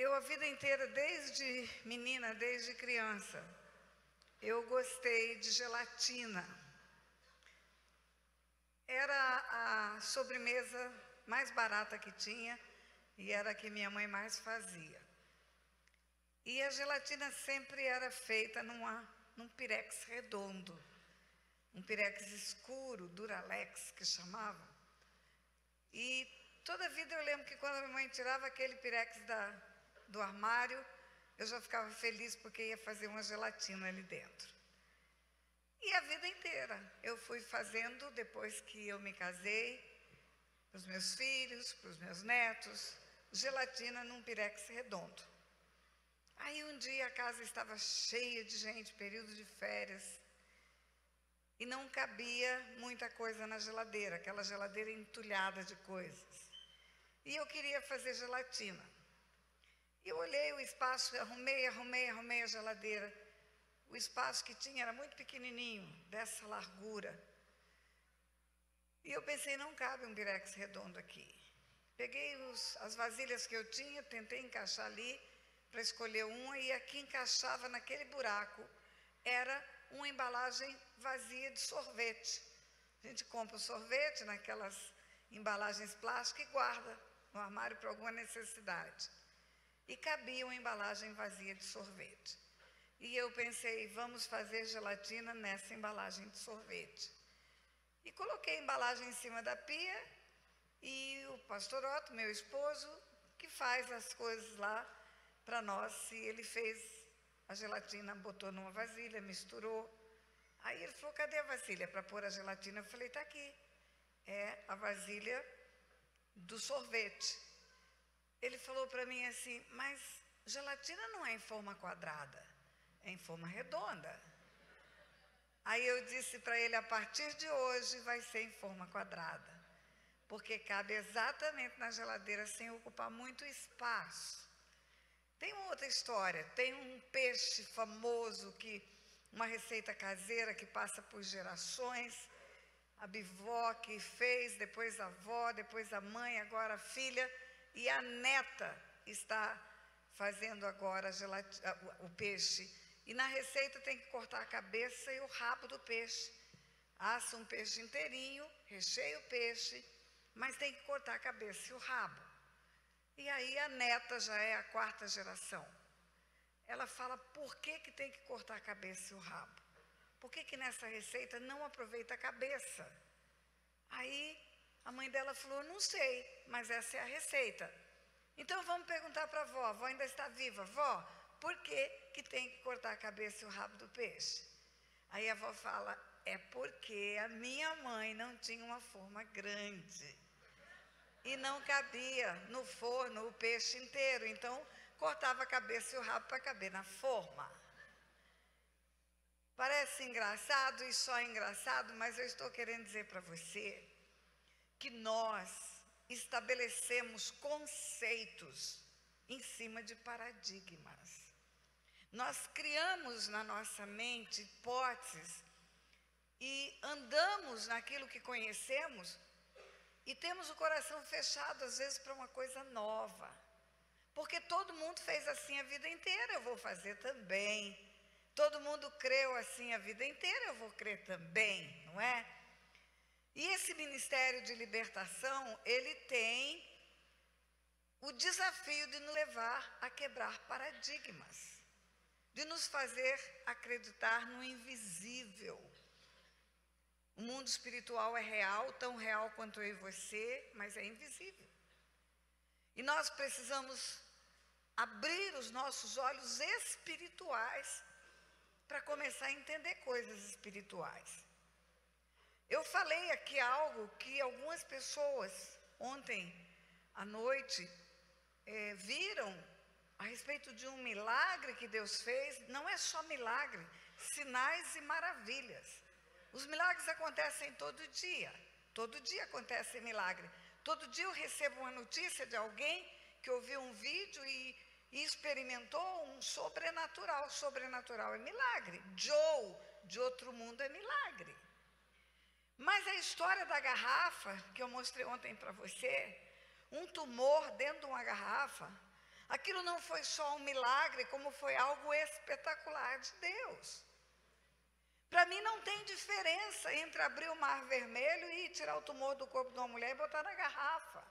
Eu, a vida inteira, desde menina, desde criança, eu gostei de gelatina. Era a sobremesa mais barata que tinha e era a que minha mãe mais fazia. E a gelatina sempre era feita num pirex redondo, um pirex escuro, Duralex, que chamava. E toda a vida eu lembro que quando a minha mãe tirava aquele pirex do armário, eu já ficava feliz porque ia fazer uma gelatina ali dentro. E a vida inteira eu fui fazendo, depois que eu me casei, para os meus filhos, para os meus netos, gelatina num pirex redondo. Aí um dia a casa estava cheia de gente, período de férias, e não cabia muita coisa na geladeira, aquela geladeira entulhada de coisas. E eu queria fazer gelatina. E eu olhei o espaço, arrumei a geladeira. O espaço que tinha era muito pequenininho, dessa largura. E eu pensei, não cabe um pirex redondo aqui. Peguei as vasilhas que eu tinha, tentei encaixar ali para escolher uma, e aqui encaixava naquele buraco. Era uma embalagem vazia de sorvete. A gente compra o sorvete naquelas embalagens plásticas e guarda no armário para alguma necessidade. E cabia uma embalagem vazia de sorvete. E eu pensei, vamos fazer gelatina nessa embalagem de sorvete. E coloquei a embalagem em cima da pia e o pastor Otto, meu esposo, que faz as coisas lá para nós, ele fez a gelatina, botou numa vasilha, misturou. Aí ele falou, cadê a vasilha para pôr a gelatina? Eu falei, está aqui. É a vasilha do sorvete. Ele falou para mim assim, mas gelatina não é em forma quadrada, é em forma redonda. Aí eu disse para ele, a partir de hoje vai ser em forma quadrada, porque cabe exatamente na geladeira sem ocupar muito espaço. Tem uma outra história, tem um peixe famoso, uma receita caseira que passa por gerações, a bivó que fez, depois a avó, depois a mãe, agora a filha, e a neta está fazendo agora o peixe. E na receita tem que cortar a cabeça e o rabo do peixe. Assa um peixe inteirinho, recheia o peixe, mas tem que cortar a cabeça e o rabo. E aí a neta já é a 4ª geração. Ela fala, por que tem que cortar a cabeça e o rabo? Por que nessa receita não aproveita a cabeça? Aí a mãe dela falou, não sei, mas essa é a receita. Então vamos perguntar para a avó, a avó ainda está viva. Vó, por que tem que cortar a cabeça e o rabo do peixe? Aí a avó fala, é porque a minha mãe não tinha uma forma grande. E não cabia no forno o peixe inteiro, então cortava a cabeça e o rabo para caber na forma. Parece engraçado e só engraçado, mas eu estou querendo dizer para você que nós estabelecemos conceitos em cima de paradigmas. Nós criamos na nossa mente hipóteses e andamos naquilo que conhecemos e temos o coração fechado, às vezes, para uma coisa nova. Porque todo mundo fez assim a vida inteira, eu vou fazer também. Todo mundo creu assim a vida inteira, eu vou crer também, não é? E esse Ministério de Libertação, ele tem o desafio de nos levar a quebrar paradigmas, de nos fazer acreditar no invisível. O mundo espiritual é real, tão real quanto eu e você, mas é invisível. E nós precisamos abrir os nossos olhos espirituais para começar a entender coisas espirituais. Eu falei aqui algo que algumas pessoas ontem à noite viram a respeito de um milagre que Deus fez. Não é só milagre, sinais e maravilhas. Os milagres acontecem todo dia acontece milagre. Todo dia eu recebo uma notícia de alguém que ouviu um vídeo e experimentou um sobrenatural. Sobrenatural é milagre. Joe, de outro mundo, é milagre. Mas a história da garrafa, que eu mostrei ontem para você, um tumor dentro de uma garrafa, Aquilo não foi só um milagre, como foi algo espetacular de Deus. Para mim não tem diferença entre abrir o Mar Vermelho e tirar o tumor do corpo de uma mulher e botar na garrafa.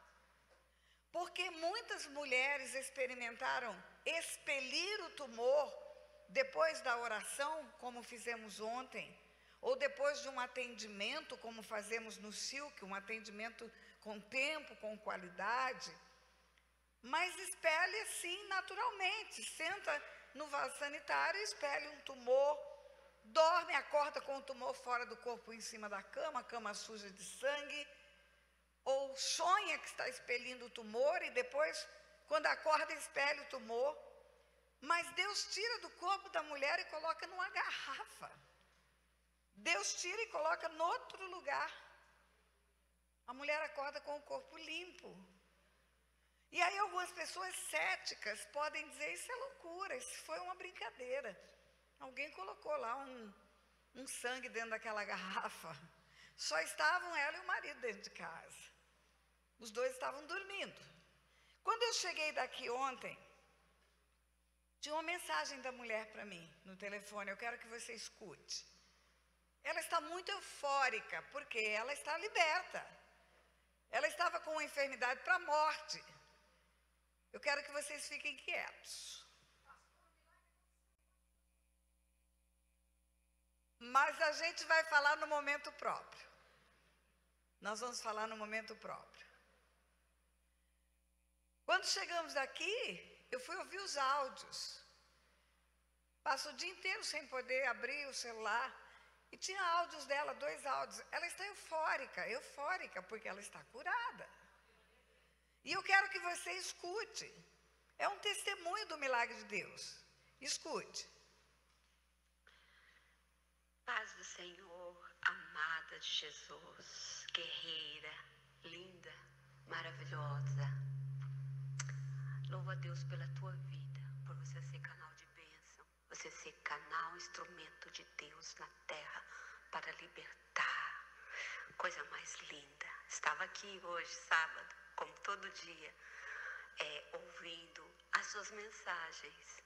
Porque muitas mulheres experimentaram expelir o tumor depois da oração, como fizemos ontem, ou depois de um atendimento, como fazemos no Silk, um atendimento com tempo, com qualidade. Mas expele assim naturalmente, senta no vaso sanitário, expele um tumor, dorme, acorda com o tumor fora do corpo em cima da cama suja de sangue, ou sonha que está expelindo o tumor e depois, quando acorda, expele o tumor. Mas Deus tira do corpo da mulher e coloca numa garrafa. Deus tira e coloca em outro lugar. A mulher acorda com o corpo limpo. E aí algumas pessoas céticas podem dizer, isso é loucura, isso foi uma brincadeira. Alguém colocou lá um sangue dentro daquela garrafa. Só estavam ela e o marido dentro de casa. Os dois estavam dormindo. Quando eu cheguei daqui ontem, tinha uma mensagem da mulher para mim no telefone, eu quero que você escute. Ela está muito eufórica, porque ela está liberta. Ela estava com uma enfermidade para a morte. Eu quero que vocês fiquem quietos. Mas a gente vai falar no momento próprio. Nós vamos falar no momento próprio. Quando chegamos aqui, eu fui ouvir os áudios. Passo o dia inteiro sem poder abrir o celular. E tinha áudios dela, 2 áudios. Ela está eufórica, porque ela está curada. E eu quero que você escute. É um testemunho do milagre de Deus. Escute. Paz do Senhor, amada de Jesus, guerreira, linda, maravilhosa. Louvo a Deus pela tua vida, por você ser canal de bênção, você ser canal, instrumento de Deus na terra para libertar. Coisa mais linda. Estava aqui hoje, sábado, como todo dia, ouvindo as suas mensagens.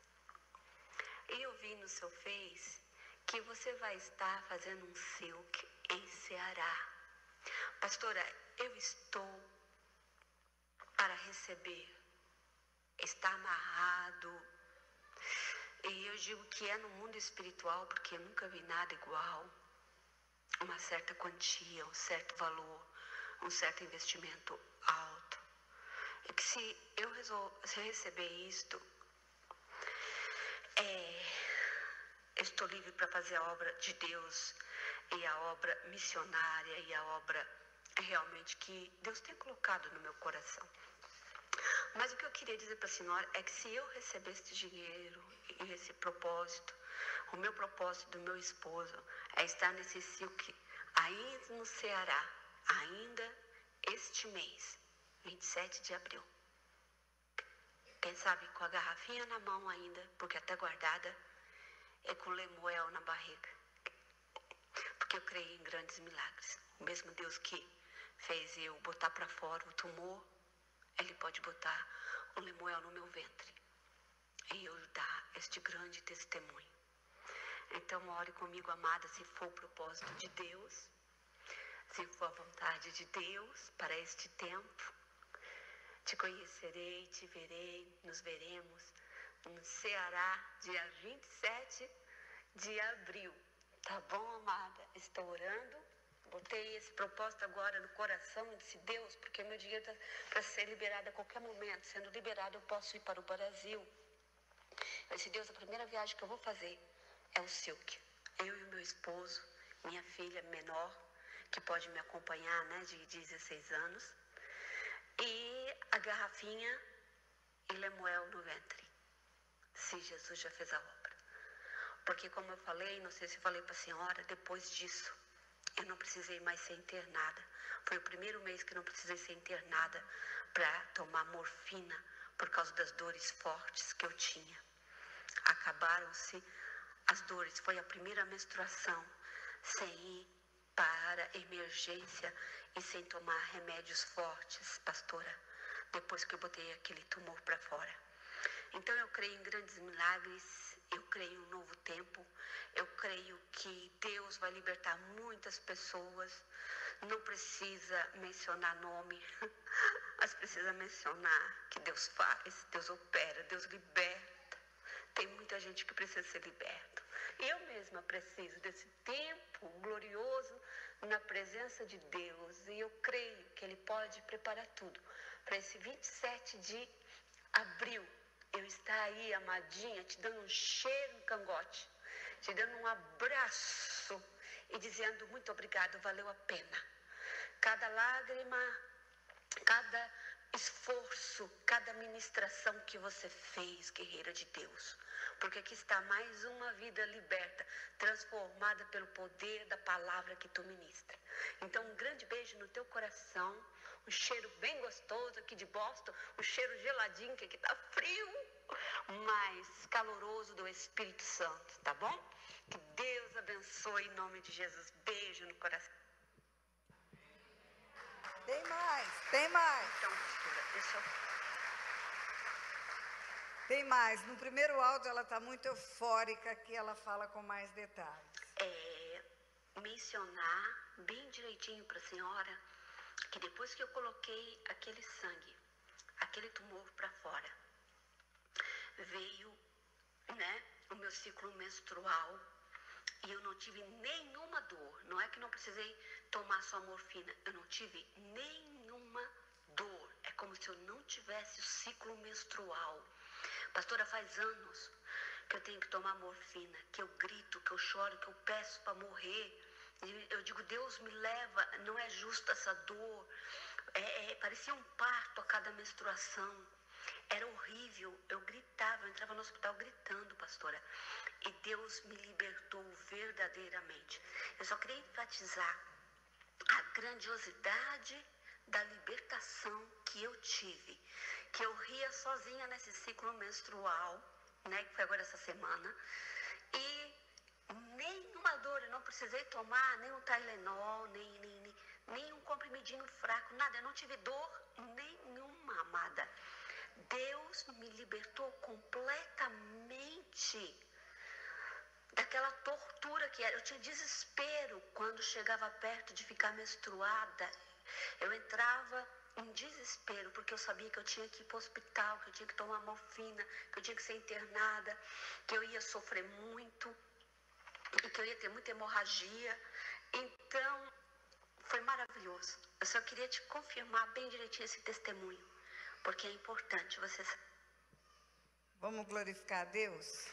E eu vi no seu Face que você vai estar fazendo um silk em Ceará. Pastora, eu estou para receber. Está amarrado. E eu digo que é no mundo espiritual, porque eu nunca vi nada igual. Uma certa quantia, um certo valor, um certo investimento alto. E que se eu receber isto, eu estou livre para fazer a obra de Deus e a obra missionária e a obra realmente que Deus tem colocado no meu coração. Mas o que eu queria dizer para a senhora é que se eu receber esse dinheiro e esse propósito, o meu propósito do meu esposo é estar nesse silk aí no Ceará, ainda este mês, 27 de abril. Quem sabe com a garrafinha na mão ainda, porque até guardada, é com lemuel na barriga. Porque eu creio em grandes milagres. O mesmo Deus que fez eu botar para fora o tumor, Ele pode botar o lemuel no meu ventre. E eu dar este grande testemunho. Então, ore comigo, amada, se for o propósito de Deus, se for a vontade de Deus para este tempo. Te conhecerei, te verei, nos veremos no Ceará, dia 27 de abril. Tá bom, amada? Estou orando. Botei esse propósito agora no coração e disse, Deus, porque meu dinheiro está para ser liberado a qualquer momento. Sendo liberado, eu posso ir para o Brasil. Eu disse, Deus, a primeira viagem que eu vou fazer é o silk. Eu e o meu esposo, minha filha menor, que pode me acompanhar, né, de 16 anos. E a garrafinha e lemuel no ventre. Se Jesus já fez a obra. Porque como eu falei, não sei se eu falei para a senhora, depois disso, eu não precisei mais ser internada. Foi o primeiro mês que não precisei ser internada para tomar morfina por causa das dores fortes que eu tinha. Acabaram-se as dores. Foi a primeira menstruação sem ir para emergência e sem tomar remédios fortes, pastora, depois que eu botei aquele tumor para fora. Então eu creio em grandes milagres, eu creio em um novo tempo, eu creio que Deus vai libertar muitas pessoas. Não precisa mencionar nome, mas precisa mencionar que Deus faz, Deus opera, Deus liberta. Tem muita gente que precisa ser liberta. Eu mesma preciso desse tempo glorioso na presença de Deus. E eu creio que Ele pode preparar tudo para esse 27 de abril. Eu estar aí, amadinha, te dando um cheiro no cangote, te dando um abraço e dizendo muito obrigado, valeu a pena. Cada lágrima, cada esforço, cada ministração que você fez, guerreira de Deus. Porque aqui está mais uma vida liberta, transformada pelo poder da palavra que tu ministra. Então, um grande beijo no teu coração, um cheiro bem gostoso aqui de Boston, um cheiro geladinho, que aqui está frio, mas caloroso do Espírito Santo, tá bom? Que Deus abençoe em nome de Jesus. Beijo no coração. Tem mais, tem mais. Então, pastora, deixa eu... Tem mais. No primeiro áudio ela está muito eufórica, que ela fala com mais detalhes. Mencionar bem direitinho para a senhora que depois que eu coloquei aquele sangue, aquele tumor para fora, veio, né, o meu ciclo menstrual e eu não tive nenhuma dor. Não é que não precisei tomar só morfina, eu não tive nenhuma dor. É como se eu não tivesse o ciclo menstrual. Pastora, faz anos que eu tenho que tomar morfina, que eu grito, que eu choro, que eu peço para morrer. Eu digo, Deus me leva, não é justa essa dor. Parecia um parto a cada menstruação. Era horrível, eu gritava, eu entrava no hospital gritando, pastora. E Deus me libertou verdadeiramente. Eu só queria enfatizar a grandiosidade da libertação que eu tive. Que eu ria sozinha nesse ciclo menstrual, né, que foi agora essa semana. E nenhuma dor, eu não precisei tomar nem um Tylenol, nem um comprimidinho fraco, nada. Eu não tive dor nenhuma, amada. Deus me libertou completamente daquela tortura que era. Eu tinha desespero quando chegava perto de ficar menstruada. Eu entrava em desespero, porque eu sabia que eu tinha que ir para o hospital, que eu tinha que tomar morfina, que eu tinha que ser internada, que eu ia sofrer muito e que eu ia ter muita hemorragia. Então, foi maravilhoso. Eu só queria te confirmar bem direitinho esse testemunho, porque é importante você... Vamos glorificar a Deus?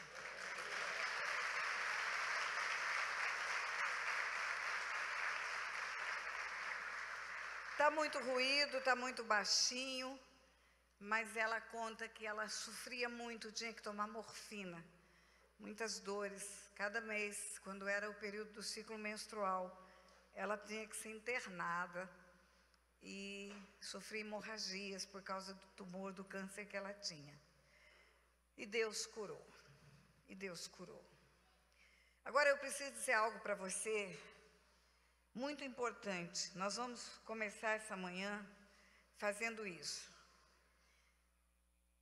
Está muito ruído, está muito baixinho, mas ela conta que ela sofria muito, tinha que tomar morfina, muitas dores. Cada mês, quando era o período do ciclo menstrual, ela tinha que ser internada e sofria hemorragias por causa do tumor, do câncer que ela tinha. E Deus curou, e Deus curou. Agora eu preciso dizer algo para você, muito importante. Nós vamos começar essa manhã fazendo isso.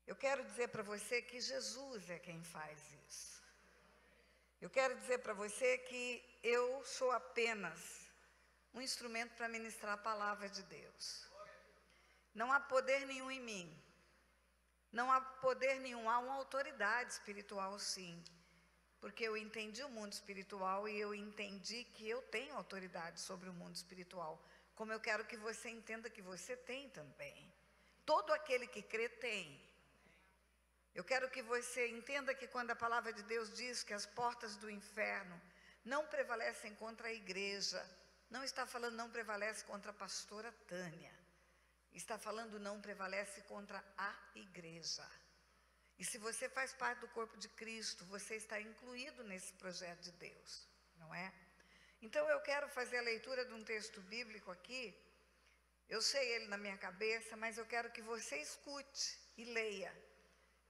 Eu quero dizer para você que Jesus é quem faz isso. Eu quero dizer para você que eu sou apenas um instrumento para ministrar a palavra de Deus. Não há poder nenhum em mim. Não há poder nenhum, há uma autoridade espiritual, sim. Porque eu entendi o mundo espiritual e eu entendi que eu tenho autoridade sobre o mundo espiritual. Como eu quero que você entenda que você tem também. Todo aquele que crê tem. Eu quero que você entenda que quando a palavra de Deus diz que as portas do inferno não prevalecem contra a igreja, não está falando não prevalece contra a pastora Tânia. Está falando não prevalece contra a igreja. E se você faz parte do corpo de Cristo, você está incluído nesse projeto de Deus, não é? Então eu quero fazer a leitura de um texto bíblico aqui. Eu sei ele na minha cabeça, mas eu quero que você escute e leia.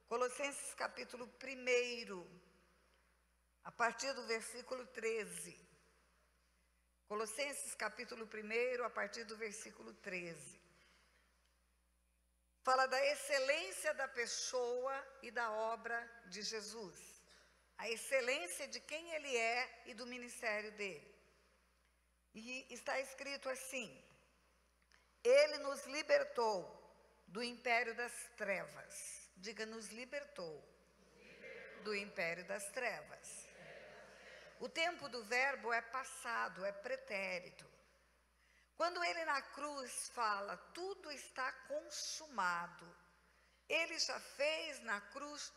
Colossenses capítulo 1, a partir do versículo 13. Colossenses capítulo 1, a partir do versículo 13. fala da excelência da pessoa e da obra de Jesus. A excelência de quem ele é e do ministério dele. E está escrito assim: ele nos libertou do império das trevas. Diga, nos libertou do império das trevas. O tempo do verbo é passado, é pretérito. Quando ele na cruz fala, tudo está consumado, ele já fez na cruz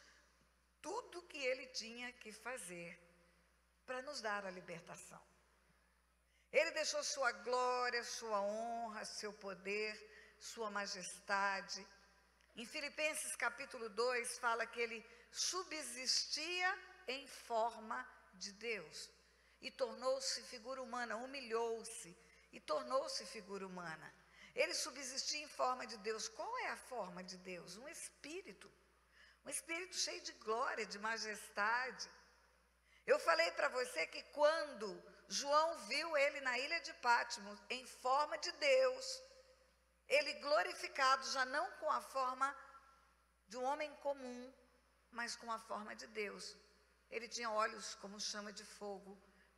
tudo o que ele tinha que fazer para nos dar a libertação. Ele deixou sua glória, sua honra, seu poder, sua majestade. Em Filipenses capítulo 2 fala que ele subsistia em forma de Deus e tornou-se figura humana, humilhou-se e tornou-se figura humana. Ele subsistia em forma de Deus. Qual é a forma de Deus? Um espírito cheio de glória, de majestade. Eu falei para você que quando João viu ele na ilha de Patmos, em forma de Deus, ele glorificado, já não com a forma de um homem comum, mas com a forma de Deus. Ele tinha olhos como chama de fogo,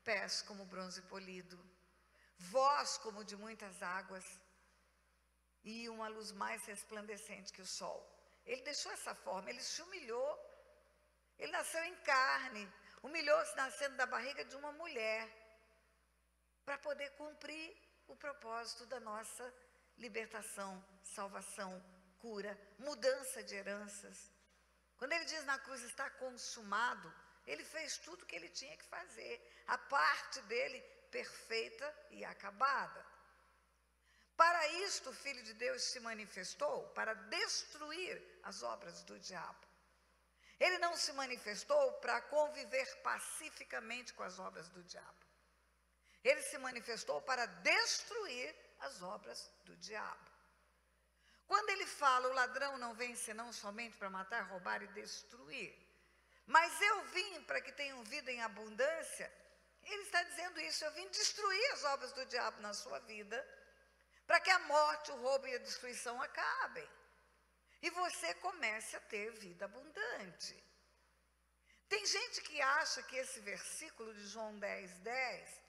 pés como bronze polido, voz como de muitas águas e uma luz mais resplandecente que o sol. Ele deixou essa forma, ele se humilhou, ele nasceu em carne, humilhou-se nascendo da barriga de uma mulher, para poder cumprir o propósito da nossa libertação, salvação, cura, mudança de heranças. Quando ele diz na cruz está consumado, ele fez tudo o que ele tinha que fazer, a parte dele perfeita e acabada. Para isto o Filho de Deus se manifestou, para destruir as obras do diabo. Ele não se manifestou para conviver pacificamente com as obras do diabo. Ele se manifestou para destruir as obras do diabo. Quando ele fala, o ladrão não vem senão somente para matar, roubar e destruir, mas eu vim para que tenham vida em abundância, ele está dizendo isso: eu vim destruir as obras do diabo na sua vida, para que a morte, o roubo e a destruição acabem, e você comece a ter vida abundante. Tem gente que acha que esse versículo de João 10:10,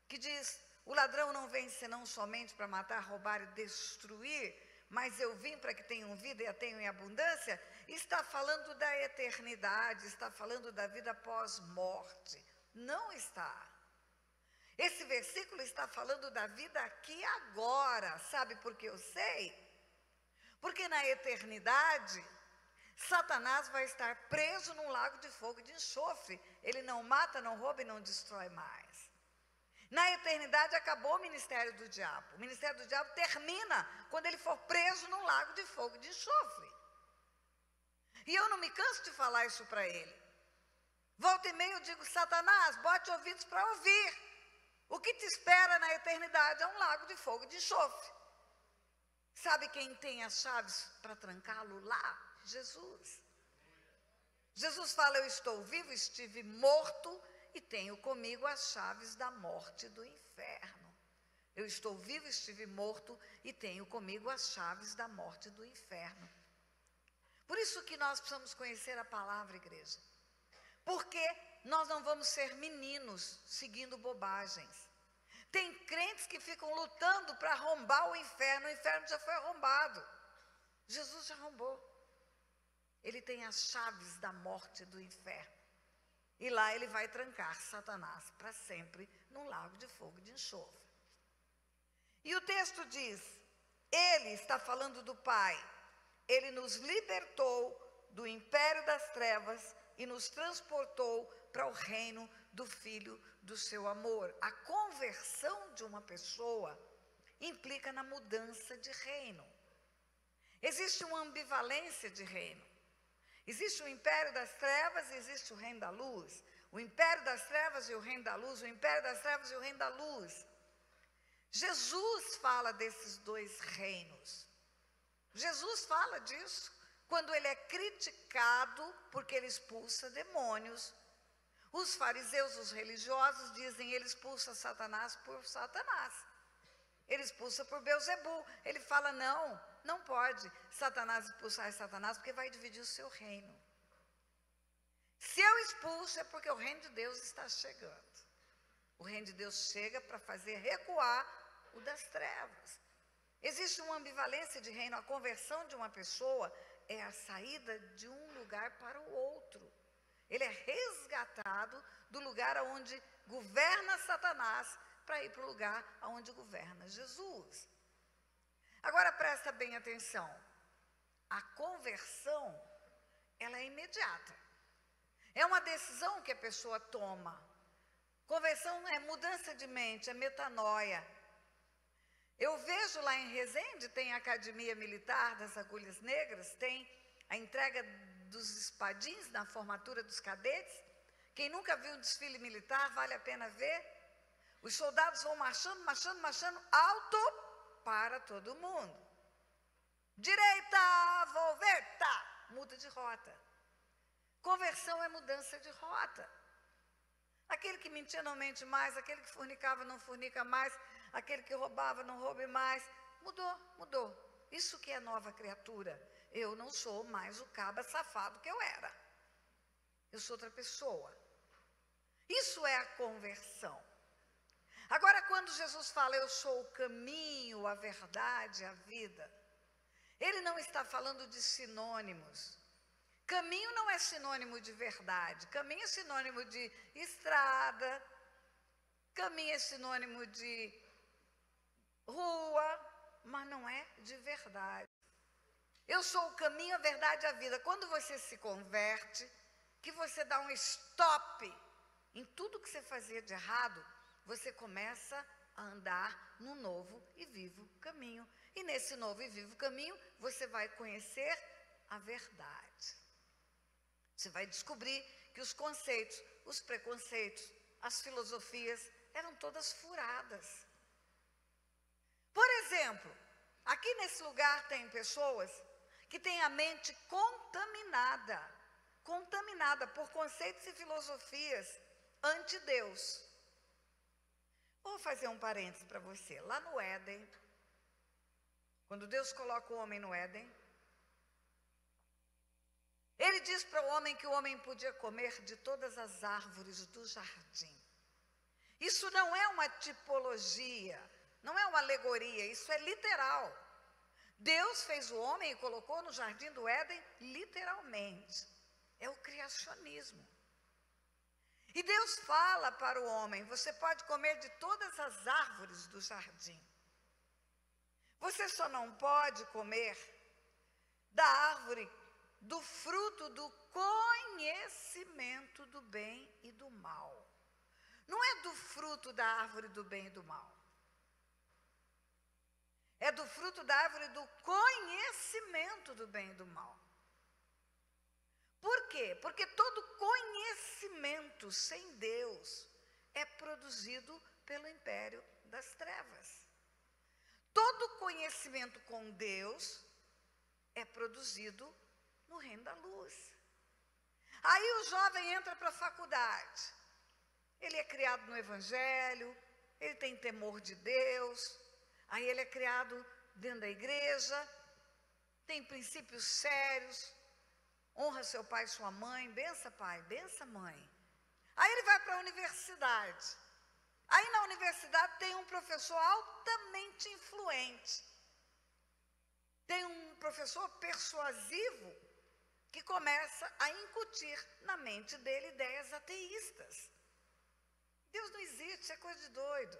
que diz, o ladrão não vem senão somente para matar, roubar e destruir, mas eu vim para que tenham vida e a tenham em abundância, está falando da eternidade, está falando da vida pós-morte. Não está. Esse versículo está falando da vida aqui e agora. Sabe por que eu sei? Porque na eternidade, Satanás vai estar preso num lago de fogo e de enxofre. Ele não mata, não rouba e não destrói mais. Na eternidade acabou o ministério do diabo. O ministério do diabo termina quando ele for preso num lago de fogo e de enxofre. E eu não me canso de falar isso para ele. Volta e meia eu digo, Satanás, bote ouvidos para ouvir. O que te espera na eternidade é um lago de fogo e de enxofre. Sabe quem tem as chaves para trancá-lo lá? Jesus. Jesus fala, eu estou vivo, estive morto e tenho comigo as chaves da morte e do inferno. Eu estou vivo, estive morto e tenho comigo as chaves da morte e do inferno. Por isso que nós precisamos conhecer a palavra, igreja. Porque nós não vamos ser meninos seguindo bobagens. Tem crentes que ficam lutando para arrombar o inferno já foi arrombado. Jesus já arrombou. Ele tem as chaves da morte e do inferno. E lá ele vai trancar Satanás para sempre num lago de fogo e de enxofre. E o texto diz, ele está falando do Pai, ele nos libertou do império das trevas e nos transportou para o reino do Filho do seu amor. A conversão de uma pessoa implica na mudança de reino. Existe uma ambivalência de reino. Existe o império das trevas e existe o reino da luz. O império das trevas e o reino da luz, o império das trevas e o reino da luz. Jesus fala desses dois reinos. Jesus fala disso quando ele é criticado porque ele expulsa demônios. Os fariseus, os religiosos dizem, ele expulsa Satanás por Satanás. Ele expulsa por Beelzebu. Ele fala, não pode Satanás expulsar Satanás, porque vai dividir o seu reino. Se eu expulso, é porque o reino de Deus está chegando. O reino de Deus chega para fazer recuar o das trevas. Existe uma ambivalência de reino. A conversão de uma pessoa é a saída de um lugar para o outro. Ele é resgatado do lugar onde governa Satanás para ir para o lugar onde governa Jesus. Agora presta bem atenção. A conversão, ela é imediata. É uma decisão que a pessoa toma. Conversão é mudança de mente, é metanoia. Eu vejo lá em Resende, tem a Academia Militar das Agulhas Negras, tem a entrega dos espadins na formatura dos cadetes. Quem nunca viu um desfile militar, vale a pena ver. Os soldados vão marchando, alto para todo mundo. Direita, volta, muda de rota. Conversão é mudança de rota. Aquele que mentia não mente mais, aquele que fornicava não fornica mais, aquele que roubava não roube mais. Mudou. Isso que é nova criatura. Eu não sou mais o caba safado que eu era. Eu sou outra pessoa. Isso é a conversão. Agora, quando Jesus fala, eu sou o caminho, a verdade, a vida, ele não está falando de sinônimos. Caminho não é sinônimo de verdade. Caminho é sinônimo de estrada. Caminho é sinônimo de rua, mas não é de verdade. Eu sou o caminho, a verdade e a vida. Quando você se converte, que você dá um stop em tudo que você fazia de errado, você começa a andar no novo e vivo caminho. E nesse novo e vivo caminho, você vai conhecer a verdade. Você vai descobrir que os conceitos, os preconceitos, as filosofias eram todas furadas. Por exemplo, aqui nesse lugar tem pessoas que têm a mente contaminada por conceitos e filosofias anti-Deus. Vou fazer um parênteses para você. Lá no Éden, quando Deus coloca o homem no Éden, ele diz para o homem que o homem podia comer de todas as árvores do jardim. Isso não é uma tipologia, não é uma alegoria, isso é literal. Deus fez o homem e colocou no jardim do Éden literalmente. É o criacionismo. E Deus fala para o homem, você pode comer de todas as árvores do jardim. Você só não pode comer da árvore do fruto do conhecimento do bem e do mal. Não é do fruto da árvore do bem e do mal. É do fruto da árvore do conhecimento do bem e do mal. Por quê? Porque todo conhecimento sem Deus é produzido pelo império das trevas. Todo conhecimento com Deus é produzido no reino da luz. Aí o jovem entra para a faculdade. Ele é criado no Evangelho, ele tem temor de Deus, aí ele é criado dentro da igreja, tem princípios sérios, honra seu pai e sua mãe, bença pai, bença mãe. Aí ele vai para a universidade. Aí na universidade tem um professor altamente influente. Tem um professor persuasivo que começa a incutir na mente dele ideias ateístas. Deus não existe, é coisa de doido.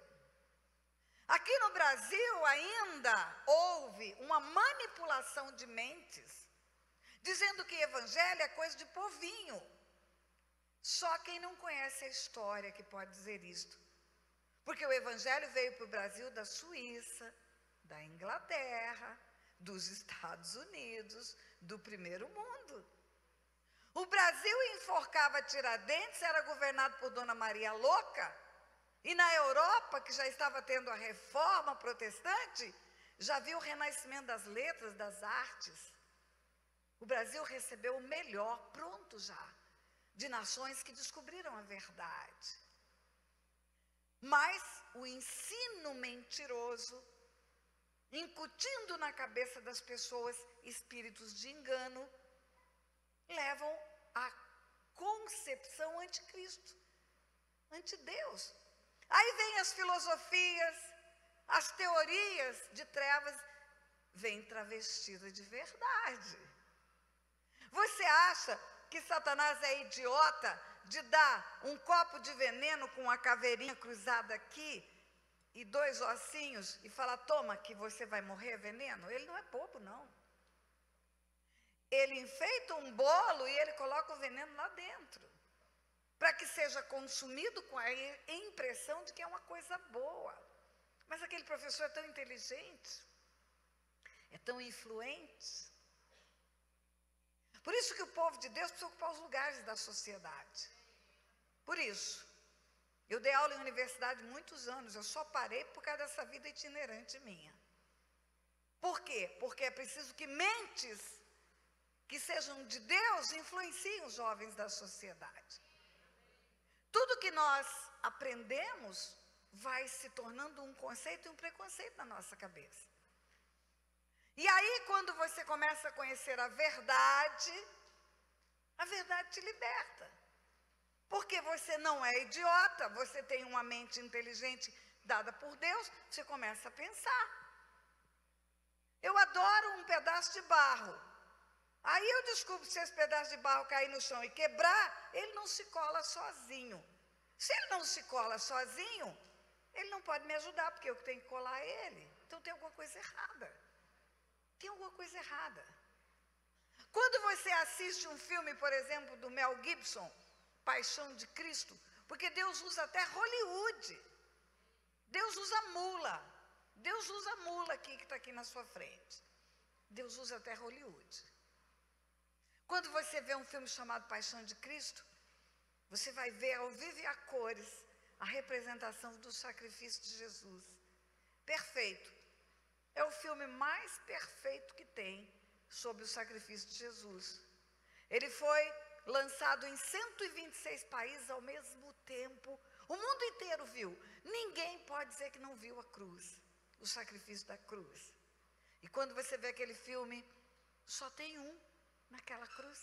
Aqui no Brasil ainda houve uma manipulação de mentes, dizendo que evangelho é coisa de povinho. Só quem não conhece a história que pode dizer isto. Porque o evangelho veio para o Brasil da Suíça, da Inglaterra, dos Estados Unidos, do primeiro mundo. O Brasil enforcava Tiradentes, era governado por Dona Maria Louca, e na Europa, que já estava tendo a reforma protestante, já viu o renascimento das letras, das artes. O Brasil recebeu o melhor, pronto já, de nações que descobriram a verdade. Mas o ensino mentiroso incutindo na cabeça das pessoas espíritos de engano, levam à concepção anticristo, antideus. Aí vem as filosofias, as teorias de trevas, vêm travestidas de verdade. Você acha que Satanás é idiota de dar um copo de veneno com uma caveirinha cruzada aqui e 2 ossinhos e falar, toma que você vai morrer veneno? Ele não é bobo, não. Ele enfeita um bolo e ele coloca o veneno lá dentro, para que seja consumido com a impressão de que é uma coisa boa. Mas aquele professor é tão inteligente, é tão influente. Por isso que o povo de Deus precisa ocupar os lugares da sociedade. Por isso, eu dei aula em universidade muitos anos, eu só parei por causa dessa vida itinerante minha. Por quê? Porque é preciso que mentes que sejam de Deus influenciem os jovens da sociedade. Tudo que nós aprendemos vai se tornando um conceito e um preconceito na nossa cabeça. E aí, quando você começa a conhecer a verdade te liberta. Porque você não é idiota, você tem uma mente inteligente dada por Deus, você começa a pensar. Eu adoro um pedaço de barro. Aí eu descubro se esse pedaço de barro cair no chão e quebrar, ele não se cola sozinho. Se ele não se cola sozinho, ele não pode me ajudar, porque eu que tenho que colar ele. Então tem alguma coisa errada. Tem alguma coisa errada. Quando você assiste um filme, por exemplo, do Mel Gibson, Paixão de Cristo, porque Deus usa até Hollywood. Deus usa mula. Deus usa mula aqui, que está aqui na sua frente. Deus usa até Hollywood. Quando você vê um filme chamado Paixão de Cristo, você vai ver ao vivo e a cores a representação do sacrifício de Jesus. Perfeito. É o filme mais perfeito que tem sobre o sacrifício de Jesus. Ele foi lançado em 126 países ao mesmo tempo. O mundo inteiro viu. Ninguém pode dizer que não viu a cruz, o sacrifício da cruz. E quando você vê aquele filme, só tem um naquela cruz.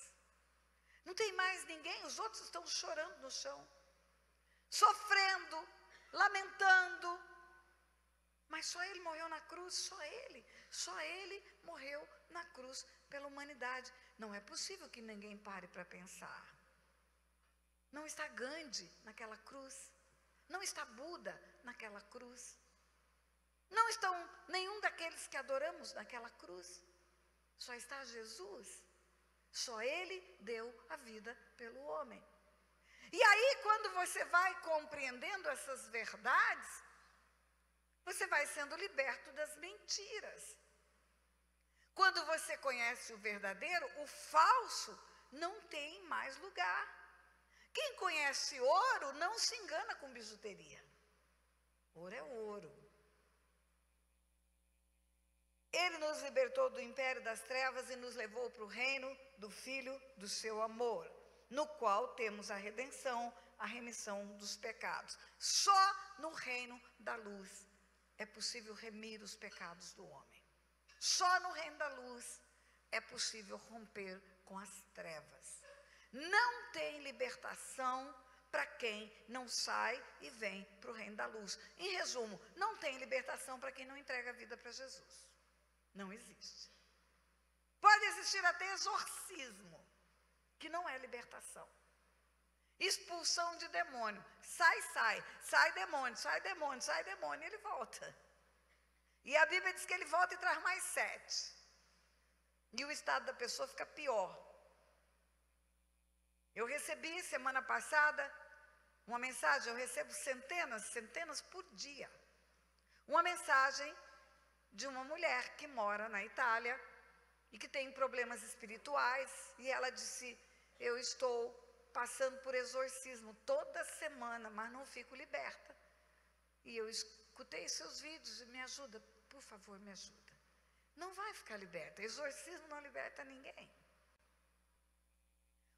Não tem mais ninguém, os outros estão chorando no chão, sofrendo, lamentando. Mas só ele morreu na cruz, só ele morreu na cruz pela humanidade. Não é possível que ninguém pare para pensar. Não está Gandhi naquela cruz, não está Buda naquela cruz, não estão nenhum daqueles que adoramos naquela cruz, só está Jesus. Só ele deu a vida pelo homem. E aí, quando você vai compreendendo essas verdades, você vai sendo liberto das mentiras. Quando você conhece o verdadeiro, o falso não tem mais lugar. Quem conhece ouro não se engana com bijuteria. Ouro é ouro. Ele nos libertou do império das trevas e nos levou para o reino do Filho do seu amor, no qual temos a redenção, a remissão dos pecados. Só no reino da luz é possível remir os pecados do homem. Só no reino da luz é possível romper com as trevas. Não tem libertação para quem não sai e vem para o reino da luz. Em resumo, não tem libertação para quem não entrega a vida para Jesus. Não existe. Pode existir até exorcismo, que não é libertação. Expulsão de demônio. Sai demônio, e ele volta. E a Bíblia diz que ele volta e traz mais 7. E o estado da pessoa fica pior. Eu recebi semana passada uma mensagem, eu recebo centenas por dia. Uma mensagem de uma mulher que mora na Itália e que tem problemas espirituais, e ela disse, eu estou passando por exorcismo toda semana, mas não fico liberta. E eu escutei seus vídeos e me ajuda, por favor, me ajuda. Não vai ficar liberta, exorcismo não liberta ninguém.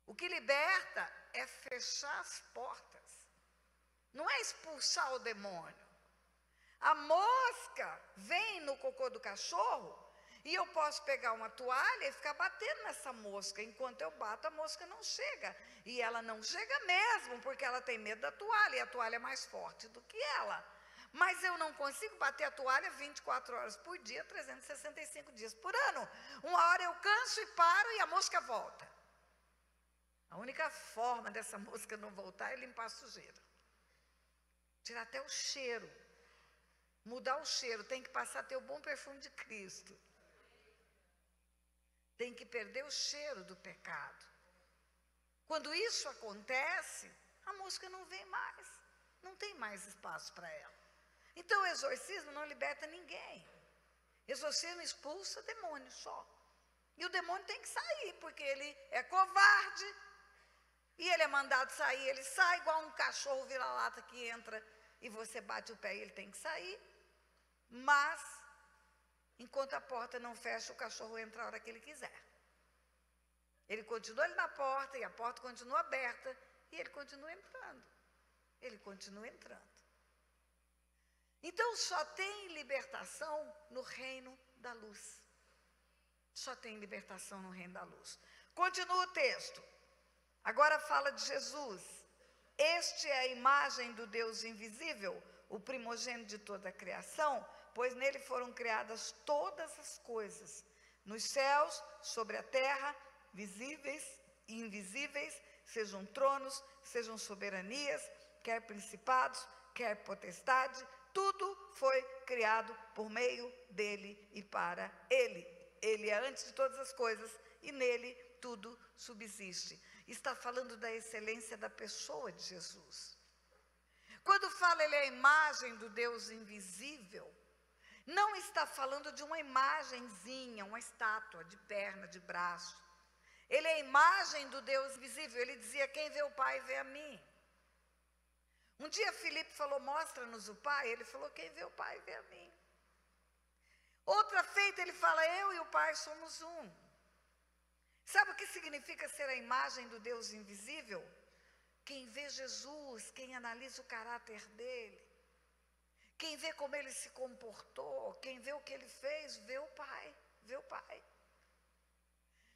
O que liberta é fechar as portas, não é expulsar o demônio. A mosca vem no cocô do cachorro e eu posso pegar uma toalha e ficar batendo nessa mosca. Enquanto eu bato, a mosca não chega. E ela não chega mesmo, porque ela tem medo da toalha, e a toalha é mais forte do que ela. Mas eu não consigo bater a toalha 24 horas por dia, 365 dias por ano. Uma hora eu canso e paro e a mosca volta. A única forma dessa mosca não voltar é limpar a sujeira. Tirar até o cheiro. Mudar o cheiro, tem que passar a ter o bom perfume de Cristo. Tem que perder o cheiro do pecado. Quando isso acontece, a mosca não vem mais. Não tem mais espaço para ela. Então o exorcismo não liberta ninguém. Exorcismo expulsa demônio só. E o demônio tem que sair, porque ele é covarde. E ele é mandado sair, ele sai igual um cachorro vira-lata que entra e você bate o pé e ele tem que sair. Mas, enquanto a porta não fecha, o cachorro entra a hora que ele quiser. Ele continua ali na porta e a porta continua aberta e ele continua entrando. Ele continua entrando. Então, só tem libertação no reino da luz. Só tem libertação no reino da luz. Continua o texto. Agora fala de Jesus. Este é a imagem do Deus invisível, o primogênito de toda a criação, pois nele foram criadas todas as coisas, nos céus, sobre a terra, visíveis e invisíveis, sejam tronos, sejam soberanias, quer principados, quer potestade, tudo foi criado por meio dele e para ele. Ele é antes de todas as coisas e nele tudo subsiste. Está falando da excelência da pessoa de Jesus. Quando fala ele é a imagem do Deus invisível, não está falando de uma imagenzinha, uma estátua de perna, de braço. Ele é a imagem do Deus invisível. Ele dizia, quem vê o Pai vê a mim. Um dia Filipe falou, mostra-nos o Pai. Ele falou, quem vê o Pai vê a mim. Outra feita ele fala, eu e o Pai somos um. Sabe o que significa ser a imagem do Deus invisível? Quem vê Jesus, quem analisa o caráter dele, quem vê como ele se comportou, quem vê o que ele fez, vê o Pai, vê o Pai.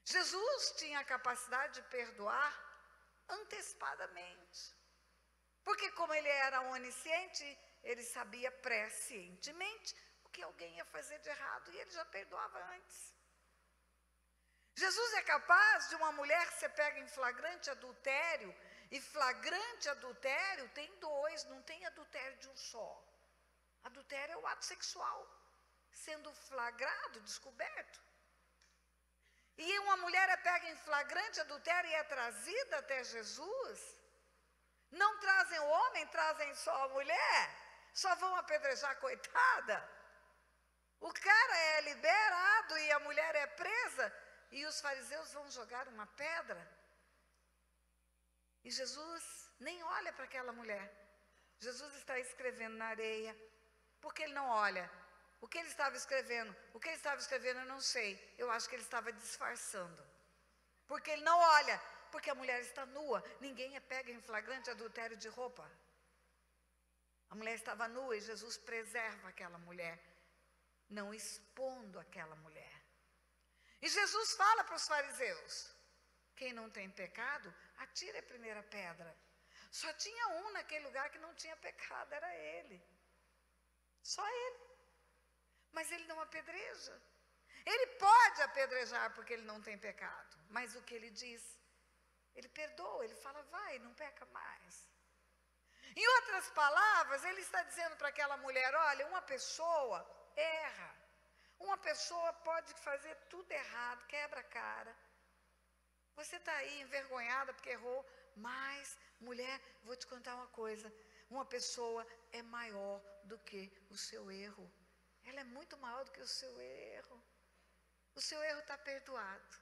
Jesus tinha a capacidade de perdoar antecipadamente. Porque como ele era onisciente, ele sabia prescientemente o que alguém ia fazer de errado e ele já perdoava antes. Jesus é capaz de uma mulher ser pega em flagrante adultério, e flagrante adultério tem dois, não tem adultério de um só. Adultério é o ato sexual, sendo flagrado, descoberto. E uma mulher é pega em flagrante adultério e é trazida até Jesus. Não trazem o homem, trazem só a mulher. Só vão apedrejar a coitada. O cara é liberado e a mulher é presa. E os fariseus vão jogar uma pedra. E Jesus nem olha para aquela mulher. Jesus está escrevendo na areia. Por que ele não olha? O que ele estava escrevendo? O que ele estava escrevendo eu não sei. Eu acho que ele estava disfarçando. Porque ele não olha. Porque a mulher está nua. Ninguém é pega em flagrante adultério de roupa. A mulher estava nua e Jesus preserva aquela mulher, não expondo aquela mulher. E Jesus fala para os fariseus, quem não tem pecado, atire a primeira pedra. Só tinha um naquele lugar que não tinha pecado, era ele. Só ele. Mas ele não apedreja. Ele pode apedrejar porque ele não tem pecado. Mas o que ele diz? Ele perdoa, ele fala, vai, não peca mais. Em outras palavras, ele está dizendo para aquela mulher, olha, uma pessoa erra. Uma pessoa pode fazer tudo errado, quebra a cara. Você está aí envergonhada porque errou, mas, mulher, vou te contar uma coisa. Uma pessoa é maior do que o seu erro. Ela é muito maior do que o seu erro. O seu erro está perdoado.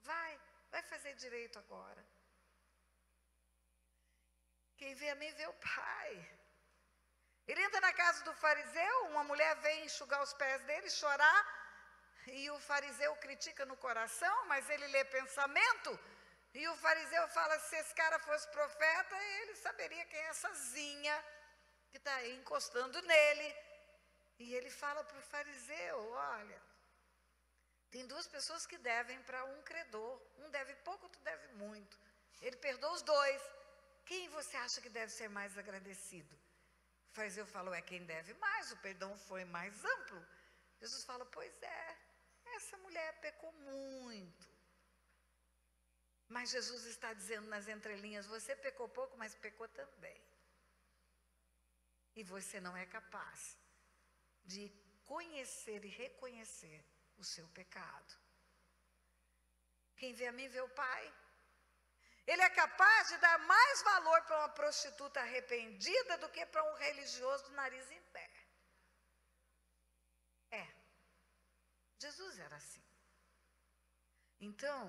Vai fazer direito agora. Quem vê a mim vê o Pai. Ele entra na casa do fariseu, uma mulher vem enxugar os pés dele, chorar, e o fariseu critica no coração, mas ele lê pensamento, e o fariseu fala, se esse cara fosse profeta, ele saberia quem é essa zinha que está aí encostando nele, E ele fala para o fariseu, olha, tem duas pessoas que devem para um credor. Um deve pouco, outro deve muito. Ele perdoa os dois. Quem você acha que deve ser mais agradecido? O fariseu falou, é quem deve mais, o perdão foi mais amplo. Jesus fala, pois é, essa mulher pecou muito. Mas Jesus está dizendo nas entrelinhas, você pecou pouco, mas pecou também. E você não é capaz de conhecer e reconhecer o seu pecado. Quem vê a mim vê o Pai. Ele é capaz de dar mais valor para uma prostituta arrependida do que para um religioso do nariz em pé. Jesus era assim. Então,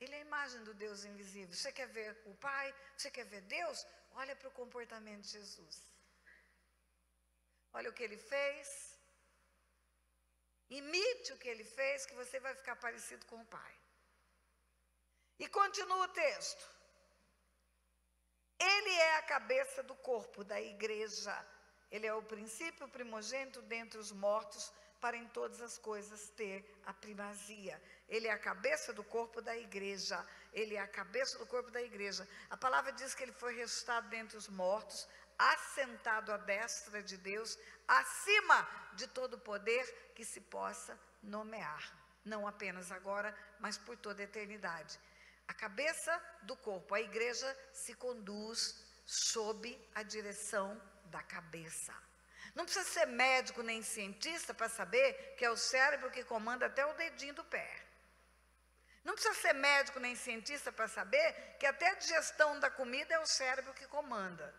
ele é a imagem do Deus invisível. Você quer ver o Pai? Você quer ver Deus? Olha para o comportamento de Jesus. Olha o que ele fez. Imite o que ele fez, que você vai ficar parecido com o Pai. E continua o texto. Ele é a cabeça do corpo da igreja. Ele é o princípio primogênito dentre os mortos, para em todas as coisas ter a primazia. Ele é a cabeça do corpo da igreja. Ele é a cabeça do corpo da igreja. A palavra diz que ele foi ressuscitado dentre os mortos, assentado à destra de Deus, acima de todo poder que se possa nomear. Não apenas agora, mas por toda a eternidade. A cabeça do corpo, a igreja, se conduz sob a direção da cabeça. Não precisa ser médico nem cientista para saber que é o cérebro que comanda até o dedinho do pé. Não precisa ser médico nem cientista para saber que até a digestão da comida é o cérebro que comanda.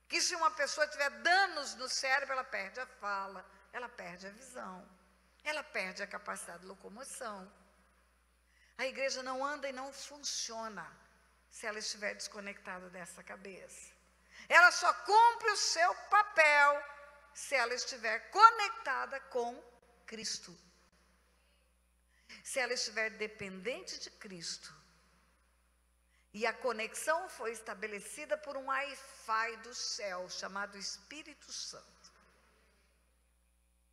Que se uma pessoa tiver danos no cérebro, ela perde a fala, ela perde a visão, ela perde a capacidade de locomoção. A igreja não anda e não funciona se ela estiver desconectada dessa cabeça. Ela só cumpre o seu papel se ela estiver conectada com Cristo. Se ela estiver dependente de Cristo. E a conexão foi estabelecida por um Wi-Fi do céu, chamado Espírito Santo.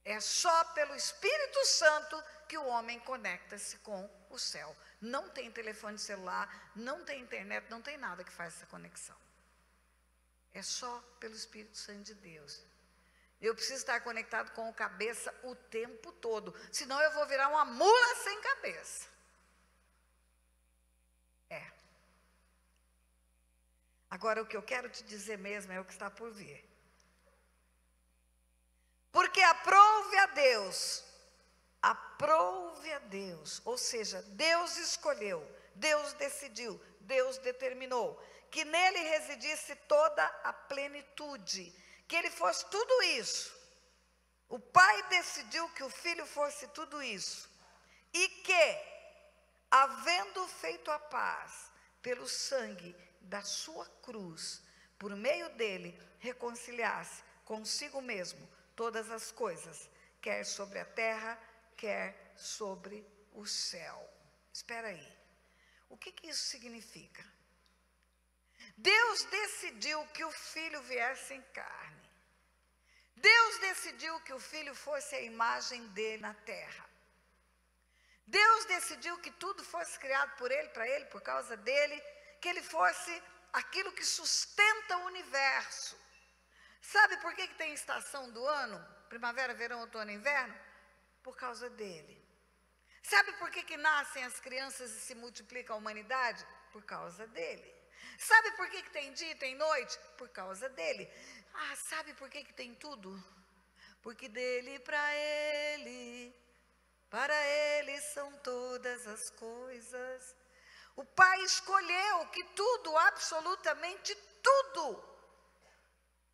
É só pelo Espírito Santo que o homem conecta-se com o céu. Não tem telefone celular, não tem internet, não tem nada que faça essa conexão. É só pelo Espírito Santo de Deus. Eu preciso estar conectado com o cabeça o tempo todo. Senão eu vou virar uma mula sem cabeça. Agora o que eu quero te dizer mesmo é o que está por vir. Porque aprove a Deus, ou seja, Deus escolheu, Deus decidiu, Deus determinou que nele residisse toda a plenitude, que ele fosse tudo isso. O Pai decidiu que o Filho fosse tudo isso, e que, havendo feito a paz pelo sangue da sua cruz, por meio dele, reconciliasse consigo mesmo todas as coisas, quer sobre a terra, quer sobre o céu. Espera aí, o que isso significa? Deus decidiu que o Filho viesse em carne. Deus decidiu que o Filho fosse a imagem dele na terra. Deus decidiu que tudo fosse criado por ele, para ele, por causa dele, que ele fosse aquilo que sustenta o universo. Sabe por que tem estação do ano? Primavera, verão, outono e inverno? Por causa dele. Sabe por que nascem as crianças e se multiplica a humanidade? Por causa dele. Sabe por que tem dia e tem noite? Por causa dele. Ah, sabe por que tem tudo? Porque dele para ele são todas as coisas. O Pai escolheu que tudo, absolutamente tudo,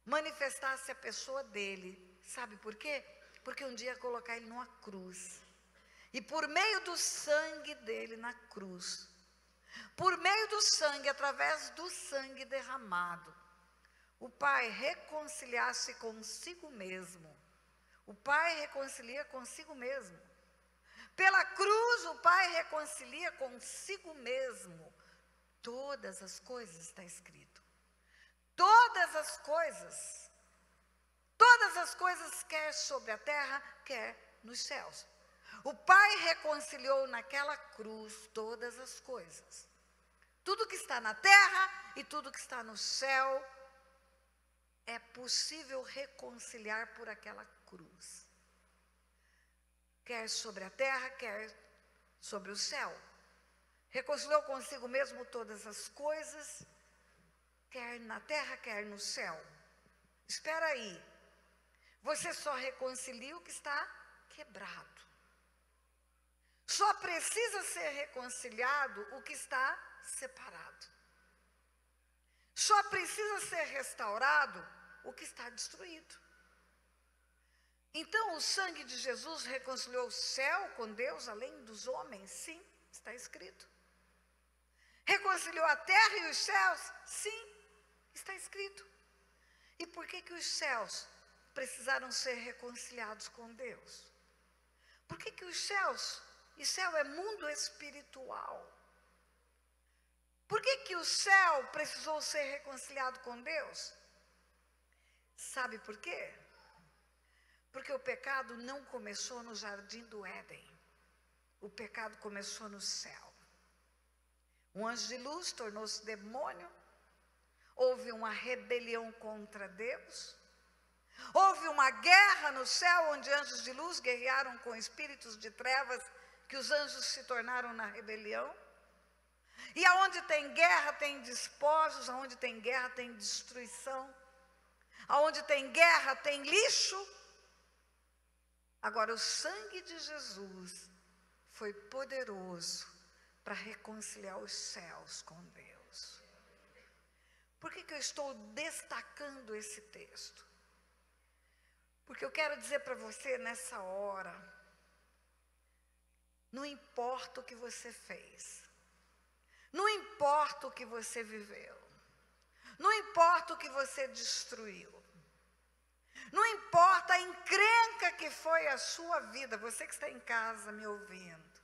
manifestasse a pessoa dele. Sabe por quê? Porque um dia ia colocar ele numa cruz. E por meio do sangue dele na cruz, por meio do sangue, através do sangue derramado, o Pai reconciliasse consigo mesmo. O Pai reconcilia consigo mesmo. Pela cruz, o Pai reconcilia consigo mesmo. Todas as coisas, está escrito. Todas as coisas. Todas as coisas, quer sobre a terra, quer nos céus. O Pai reconciliou naquela cruz todas as coisas. Tudo que está na terra e tudo que está no céu é possível reconciliar por aquela cruz. Quer sobre a terra, quer sobre o céu. Reconciliou consigo mesmo todas as coisas, quer na terra, quer no céu. Espera aí. Você só reconcilia o que está quebrado. Só precisa ser reconciliado o que está separado. Só precisa ser restaurado o que está destruído. Então, o sangue de Jesus reconciliou o céu com Deus, além dos homens? Sim, está escrito. Reconciliou a terra e os céus? Sim, está escrito. E por que os céus precisaram ser reconciliados com Deus? Por que os céus, e céu é mundo espiritual, por que o céu precisou ser reconciliado com Deus? Sabe por quê? Porque o pecado não começou no jardim do Éden. O pecado começou no céu. Um anjo de luz tornou-se demônio. Houve uma rebelião contra Deus. Houve uma guerra no céu, onde anjos de luz guerrearam com espíritos de trevas, que os anjos se tornaram na rebelião. E aonde tem guerra, tem despojos. Aonde tem guerra, tem destruição. Aonde tem guerra, tem lixo. Agora, o sangue de Jesus foi poderoso para reconciliar os céus com Deus. Por que eu estou destacando esse texto? Porque eu quero dizer para você nessa hora, não importa o que você fez, não importa o que você viveu, não importa o que você destruiu, não importa a encrenca que foi a sua vida, você que está em casa me ouvindo,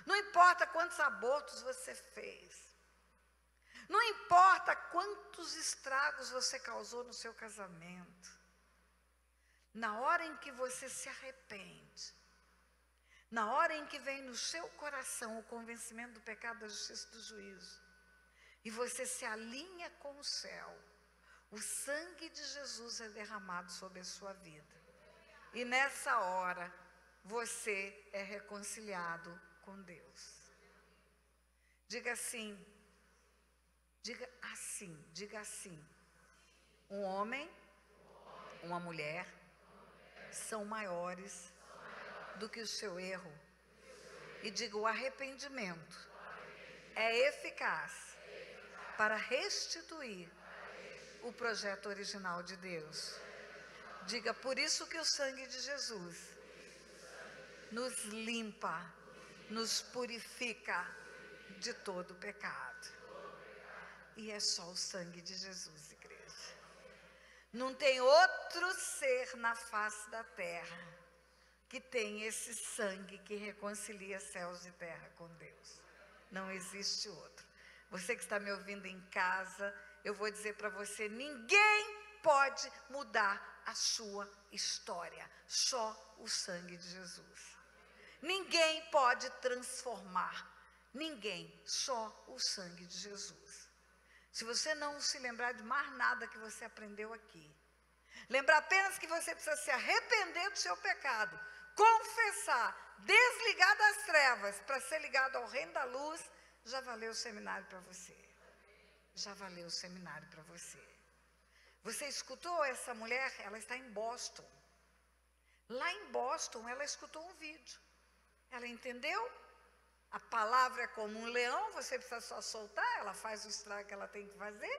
não importa quantos abortos você fez, não importa quantos estragos você causou no seu casamento, na hora em que você se arrepende, na hora em que vem no seu coração o convencimento do pecado, da justiça e do juízo, e você se alinha com o céu, o sangue de Jesus é derramado sobre a sua vida. E nessa hora, você é reconciliado com Deus. Diga assim, diga assim. Um homem, uma mulher, são maiores do que o seu erro. E diga, o arrependimento é eficaz para restituir o projeto original de Deus. Diga, por isso que o sangue de Jesus nos limpa, nos purifica de todo pecado. E é só o sangue de Jesus, igreja. Não tem outro ser na face da terra que tem esse sangue que reconcilia céus e terra com Deus. Não existe outro. Você que está me ouvindo em casa, eu vou dizer para você, ninguém pode mudar a sua história, só o sangue de Jesus. Ninguém pode transformar, ninguém, só o sangue de Jesus. Se você não se lembrar de mais nada que você aprendeu aqui, lembrar apenas que você precisa se arrepender do seu pecado, confessar, desligar das trevas para ser ligado ao reino da luz, já valeu o seminário para você. Já valeu o seminário para você. Você escutou essa mulher? Ela está em Boston. Lá em Boston, ela escutou um vídeo. Ela entendeu? A palavra é como um leão, você precisa só soltar, ela faz o estrago que ela tem que fazer.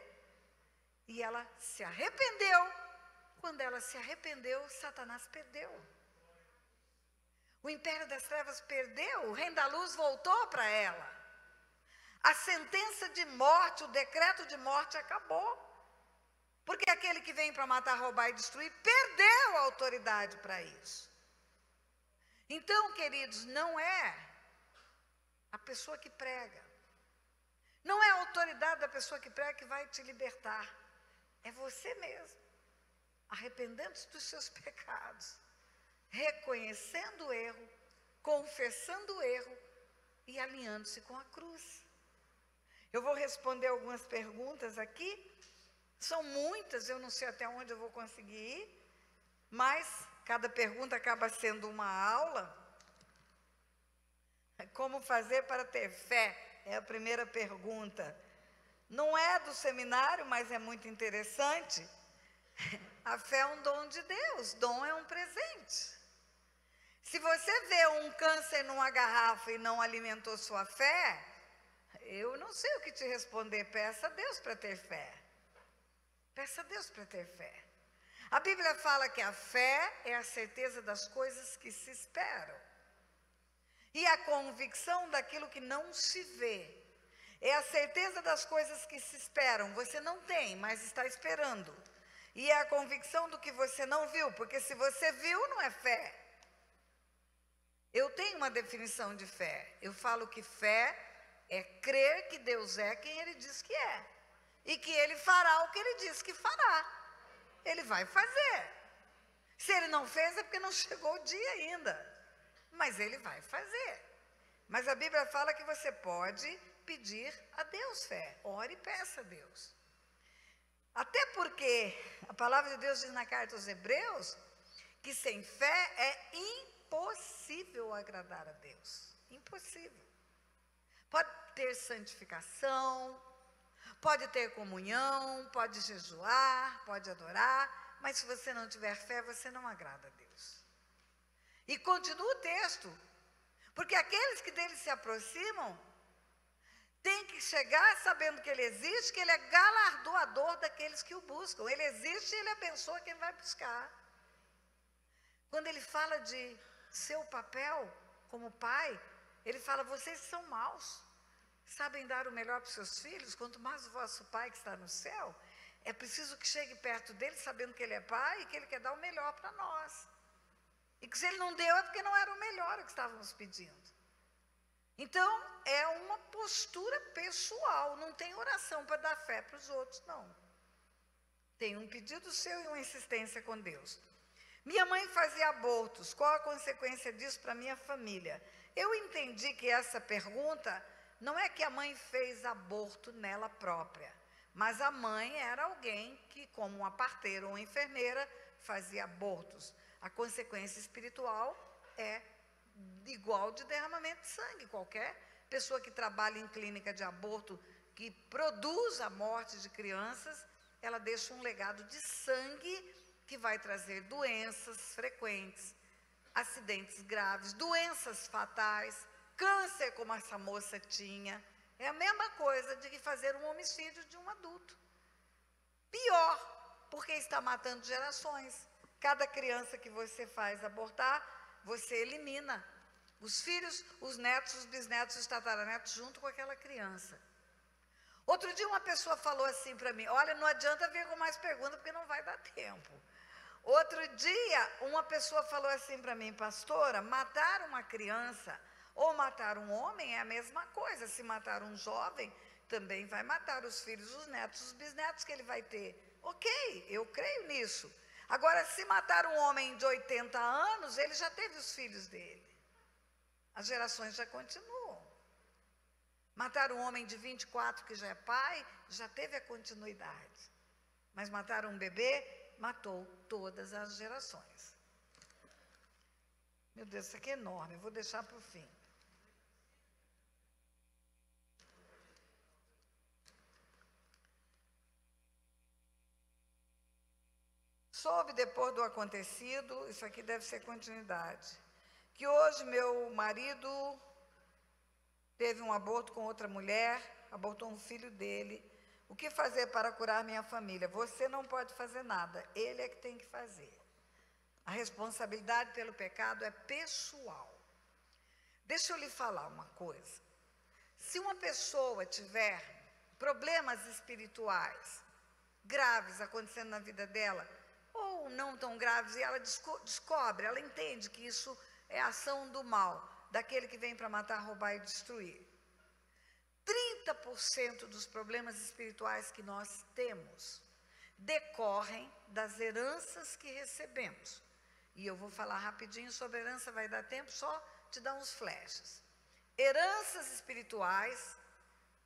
E ela se arrependeu. Quando ela se arrependeu, Satanás perdeu. O império das trevas perdeu, o reino da luz voltou para ela. A sentença de morte, o decreto de morte acabou. Porque aquele que vem para matar, roubar e destruir, perdeu a autoridade para isso. Então, queridos, não é a pessoa que prega, não é a autoridade da pessoa que prega que vai te libertar. É você mesmo. arrependendo-se dos seus pecados, reconhecendo o erro, confessando o erro e alinhando-se com a cruz. Eu vou responder algumas perguntas aqui, são muitas, eu não sei até onde eu vou conseguir ir, mas cada pergunta acaba sendo uma aula. Como fazer para ter fé? É a primeira pergunta. Não é do seminário, mas é muito interessante. A fé é um dom de Deus, dom é um presente. Se você vê um câncer numa garrafa e não alimentou sua fé, eu não sei o que te responder. Peça a Deus para ter fé. Peça a Deus para ter fé. A Bíblia fala que a fé é a certeza das coisas que se esperam. E a convicção daquilo que não se vê. É a certeza das coisas que se esperam. Você não tem, mas está esperando. E é a convicção do que você não viu, porque se você viu, não é fé. Eu tenho uma definição de fé. Eu falo que fé é crer que Deus é quem Ele diz que é. E que Ele fará o que Ele diz que fará. Ele vai fazer. Se Ele não fez, é porque não chegou o dia ainda. Mas Ele vai fazer. Mas a Bíblia fala que você pode pedir a Deus fé. Ore e peça a Deus. Até porque a palavra de Deus diz na carta aos Hebreus que sem fé é impossível agradar a Deus. Impossível. Pode ter santificação, pode ter comunhão, pode jejuar, pode adorar, mas se você não tiver fé, você não agrada a Deus. E continua o texto, porque aqueles que dele se aproximam têm que chegar sabendo que Ele existe, que Ele é galardoador daqueles que o buscam. Ele existe e Ele abençoa quem vai buscar. Quando Ele fala de seu papel como pai, Ele fala, vocês são maus, sabem dar o melhor para os seus filhos, quanto mais o vosso Pai que está no céu. É preciso que chegue perto dele sabendo que Ele é Pai e que Ele quer dar o melhor para nós. E que se Ele não deu é porque não era o melhor o que estávamos pedindo. Então, é uma postura pessoal, não tem oração para dar fé para os outros, não. Tem um pedido seu e uma insistência com Deus. Minha mãe fazia abortos, qual a consequência disso para a minha família? Eu entendi que essa pergunta não é que a mãe fez aborto nela própria, mas a mãe era alguém que, como uma parteira ou uma enfermeira, fazia abortos. A consequência espiritual é igual de derramamento de sangue. Qualquer pessoa que trabalha em clínica de aborto, que produz a morte de crianças, ela deixa um legado de sangue que vai trazer doenças frequentes, acidentes graves, doenças fatais, câncer como essa moça tinha. É a mesma coisa de que fazer um homicídio de um adulto. Pior, porque está matando gerações. Cada criança que você faz abortar, você elimina os filhos, os netos, os bisnetos, os tataranetos, junto com aquela criança. Outro dia uma pessoa falou assim para mim, olha, não adianta vir com mais perguntas, porque não vai dar tempo. Outro dia, uma pessoa falou assim para mim, pastora, matar uma criança ou matar um homem é a mesma coisa. Se matar um jovem, também vai matar os filhos, os netos, os bisnetos que ele vai ter. Ok, eu creio nisso. Agora, se matar um homem de 80 anos, ele já teve os filhos dele. As gerações já continuam. Matar um homem de 24 que já é pai, já teve a continuidade. Mas matar um bebê, matou todas as gerações. Meu Deus, isso aqui é enorme, eu vou deixar para o fim. Soube depois do acontecido, isso aqui deve ser continuidade, que hoje meu marido teve um aborto com outra mulher, abortou um filho dele. O que fazer para curar minha família? Você não pode fazer nada, ele é que tem que fazer. A responsabilidade pelo pecado é pessoal. Deixa eu lhe falar uma coisa. Se uma pessoa tiver problemas espirituais graves acontecendo na vida dela, ou não tão graves, e ela descobre, ela entende que isso é ação do mal, daquele que vem para matar, roubar e destruir. 30% dos problemas espirituais que nós temos decorrem das heranças que recebemos. E eu vou falar rapidinho sobre herança, vai dar tempo, só te dar uns flashes. Heranças espirituais,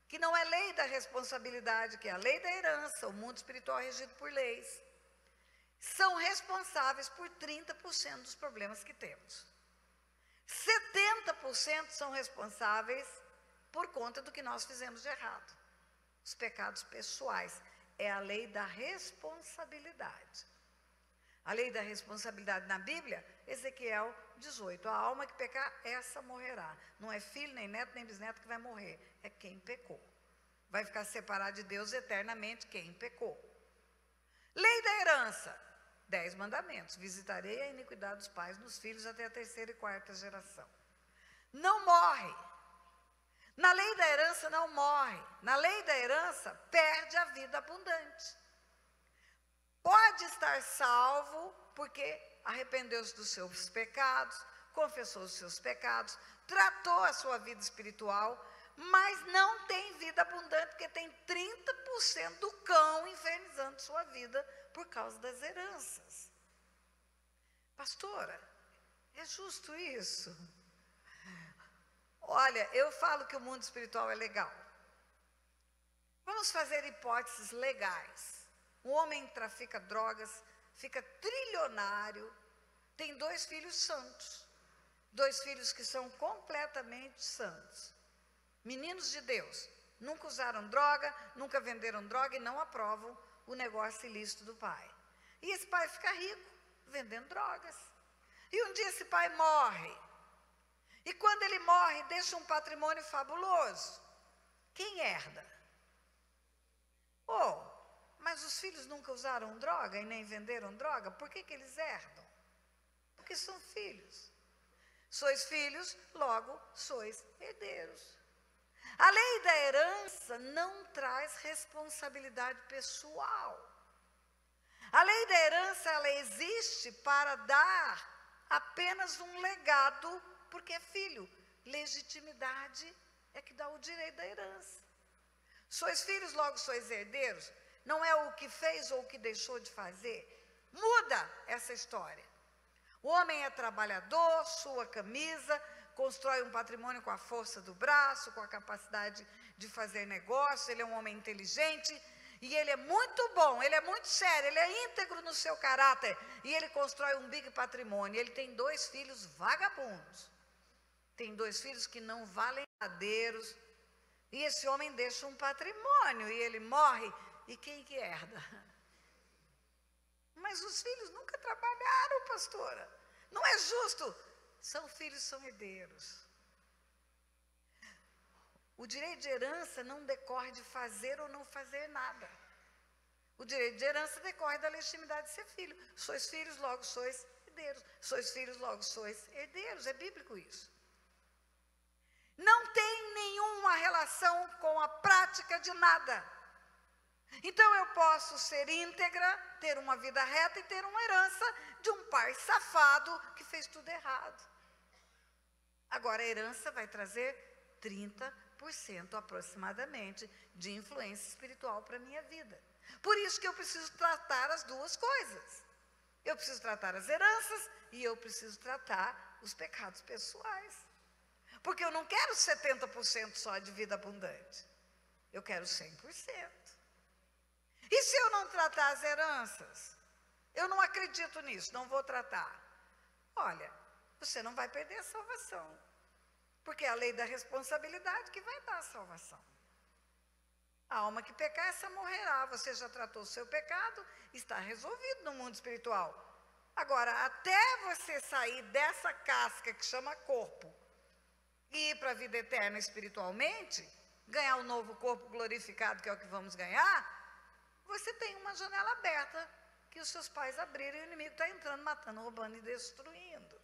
que não é lei da responsabilidade, que é a lei da herança, o mundo espiritual é regido por leis, são responsáveis por 30% dos problemas que temos. 70% são responsáveis por conta do que nós fizemos de errado. Os pecados pessoais. É a lei da responsabilidade. A lei da responsabilidade na Bíblia, Ezequiel 18. A alma que pecar, essa morrerá. Não é filho, nem neto, nem bisneto que vai morrer. É quem pecou. Vai ficar separado de Deus eternamente quem pecou. Lei da herança. 10 mandamentos. Visitarei a iniquidade dos pais nos filhos até a 3ª e 4ª geração. Não morre. Na lei da herança não morre. Na lei da herança perde a vida abundante. Pode estar salvo porque arrependeu-se dos seus pecados, confessou os seus pecados, tratou a sua vida espiritual, mas não tem vida abundante porque tem 30% do cão infernizando sua vida por causa das heranças. Pastora, é justo isso? Olha, eu falo que o mundo espiritual é legal. Vamos fazer hipóteses legais. Um homem trafica drogas, fica trilionário, tem 2 filhos santos. 2 filhos que são completamente santos. Meninos de Deus, nunca usaram droga, nunca venderam droga e não aprovam o negócio ilícito do pai. E esse pai fica rico, vendendo drogas. E um dia esse pai morre. E quando ele morre, deixa um patrimônio fabuloso. Quem herda? Mas os filhos nunca usaram droga e nem venderam droga, por que eles herdam? Porque são filhos. Sois filhos, logo sois herdeiros. A lei da herança não traz responsabilidade pessoal. A lei da herança, ela existe para dar apenas um legado, porque é filho. Legitimidade é que dá o direito da herança. Sois filhos, logo sois herdeiros. Não é o que fez ou o que deixou de fazer. Muda essa história. O homem é trabalhador, sua camisa, constrói um patrimônio com a força do braço, com a capacidade de fazer negócio, ele é um homem inteligente e ele é muito bom, ele é muito sério, ele é íntegro no seu caráter e ele constrói um big patrimônio. Ele tem 2 filhos vagabundos, tem 2 filhos que não valem madeiros e esse homem deixa um patrimônio e ele morre e quem que herda? Mas os filhos nunca trabalharam, pastora. Não é justo. São filhos, são herdeiros. O direito de herança não decorre de fazer ou não fazer nada. O direito de herança decorre da legitimidade de ser filho. Sois filhos, logo sois herdeiros. Sois filhos, logo sois herdeiros. É bíblico isso. Não tem nenhuma relação com a prática de nada. Então eu posso ser íntegra, ter uma vida reta e ter uma herança de um pai safado que fez tudo errado. Agora a herança vai trazer 30% aproximadamente de influência espiritual para a minha vida. Por isso que eu preciso tratar as 2 coisas. Eu preciso tratar as heranças e eu preciso tratar os pecados pessoais. Porque eu não quero 70% só de vida abundante. Eu quero 100%. E se eu não tratar as heranças? Eu não acredito nisso, não vou tratar. Olha, você não vai perder a salvação. Porque é a lei da responsabilidade que vai dar a salvação. A alma que pecar, essa morrerá. Você já tratou o seu pecado, está resolvido no mundo espiritual. Agora, até você sair dessa casca que chama corpo e ir para a vida eterna espiritualmente, ganhar um novo corpo glorificado, que é o que vamos ganhar, você tem uma janela aberta que os seus pais abriram e o inimigo está entrando, matando, roubando e destruindo.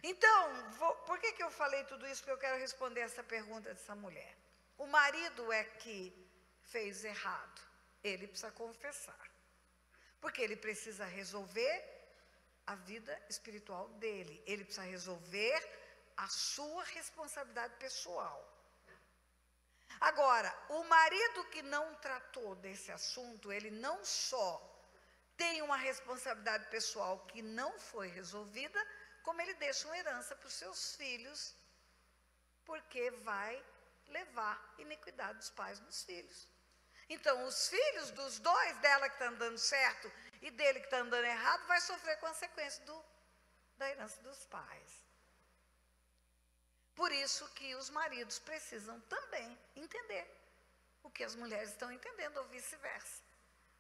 Então, por que eu falei tudo isso? Porque eu quero responder essa pergunta dessa mulher. O marido é que fez errado. Ele precisa confessar. Porque ele precisa resolver a vida espiritual dele. Ele precisa resolver a sua responsabilidade pessoal. Agora, o marido que não tratou desse assunto, ele não só tem uma responsabilidade pessoal que não foi resolvida, como ele deixa uma herança para os seus filhos, porque vai levar iniquidade dos pais nos filhos. Então, os filhos dos dois, dela que está andando certo e dele que está andando errado, vai sofrer consequência da herança dos pais. Por isso que os maridos precisam também entender o que as mulheres estão entendendo, ou vice-versa.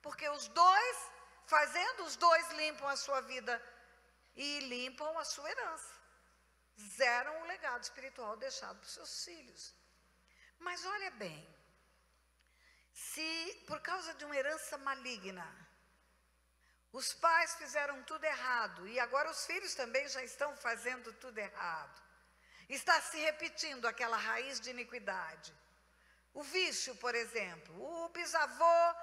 Porque os dois, os dois limpam a sua vida e limpam a sua herança. Zeram o legado espiritual deixado para os seus filhos. Mas olha bem, se por causa de uma herança maligna, os pais fizeram tudo errado, e agora os filhos também já estão fazendo tudo errado, está se repetindo aquela raiz de iniquidade. O vício, por exemplo, o bisavô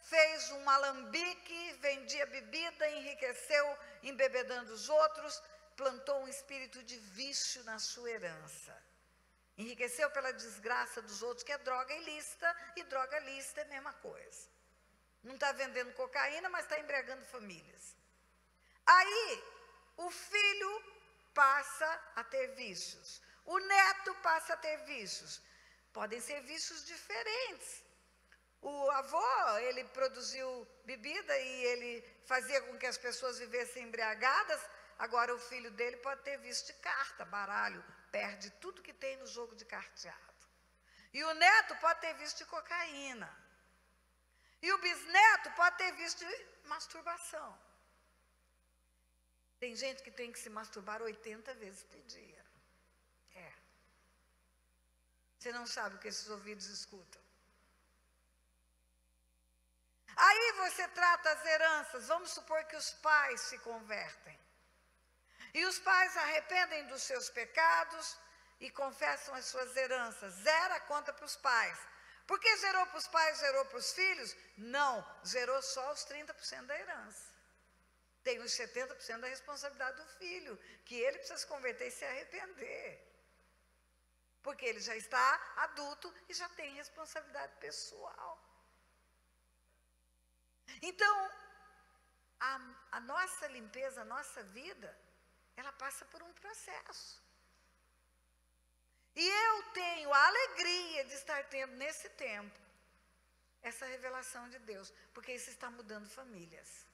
fez um alambique, vendia bebida, enriqueceu embebedando os outros, plantou um espírito de vício na sua herança. Enriqueceu pela desgraça dos outros, que é droga ilícita, e droga lícita é a mesma coisa. Não está vendendo cocaína, mas está embriagando famílias. Aí, o filho passa a ter vícios. O neto passa a ter vícios. Podem ser vícios diferentes. O avô, ele produziu bebida e ele fazia com que as pessoas vivessem embriagadas. Agora o filho dele pode ter vício de carta, baralho, perde tudo que tem no jogo de carteado. E o neto pode ter vício de cocaína. E o bisneto pode ter vício de masturbação. Tem gente que tem que se masturbar 80 vezes por dia. Você não sabe o que esses ouvidos escutam. Aí você trata as heranças. Vamos supor que os pais se convertem. E os pais arrependem dos seus pecados e confessam as suas heranças. Zera a conta para os pais. Por que zerou para os pais, zerou para os filhos? Não, zerou só os 30% da herança. Tem os 70% da responsabilidade do filho, que ele precisa se converter e se arrepender. Porque ele já está adulto e já tem responsabilidade pessoal. Então, a nossa limpeza, a nossa vida, ela passa por um processo. E eu tenho a alegria de estar tendo nesse tempo essa revelação de Deus, porque isso está mudando famílias.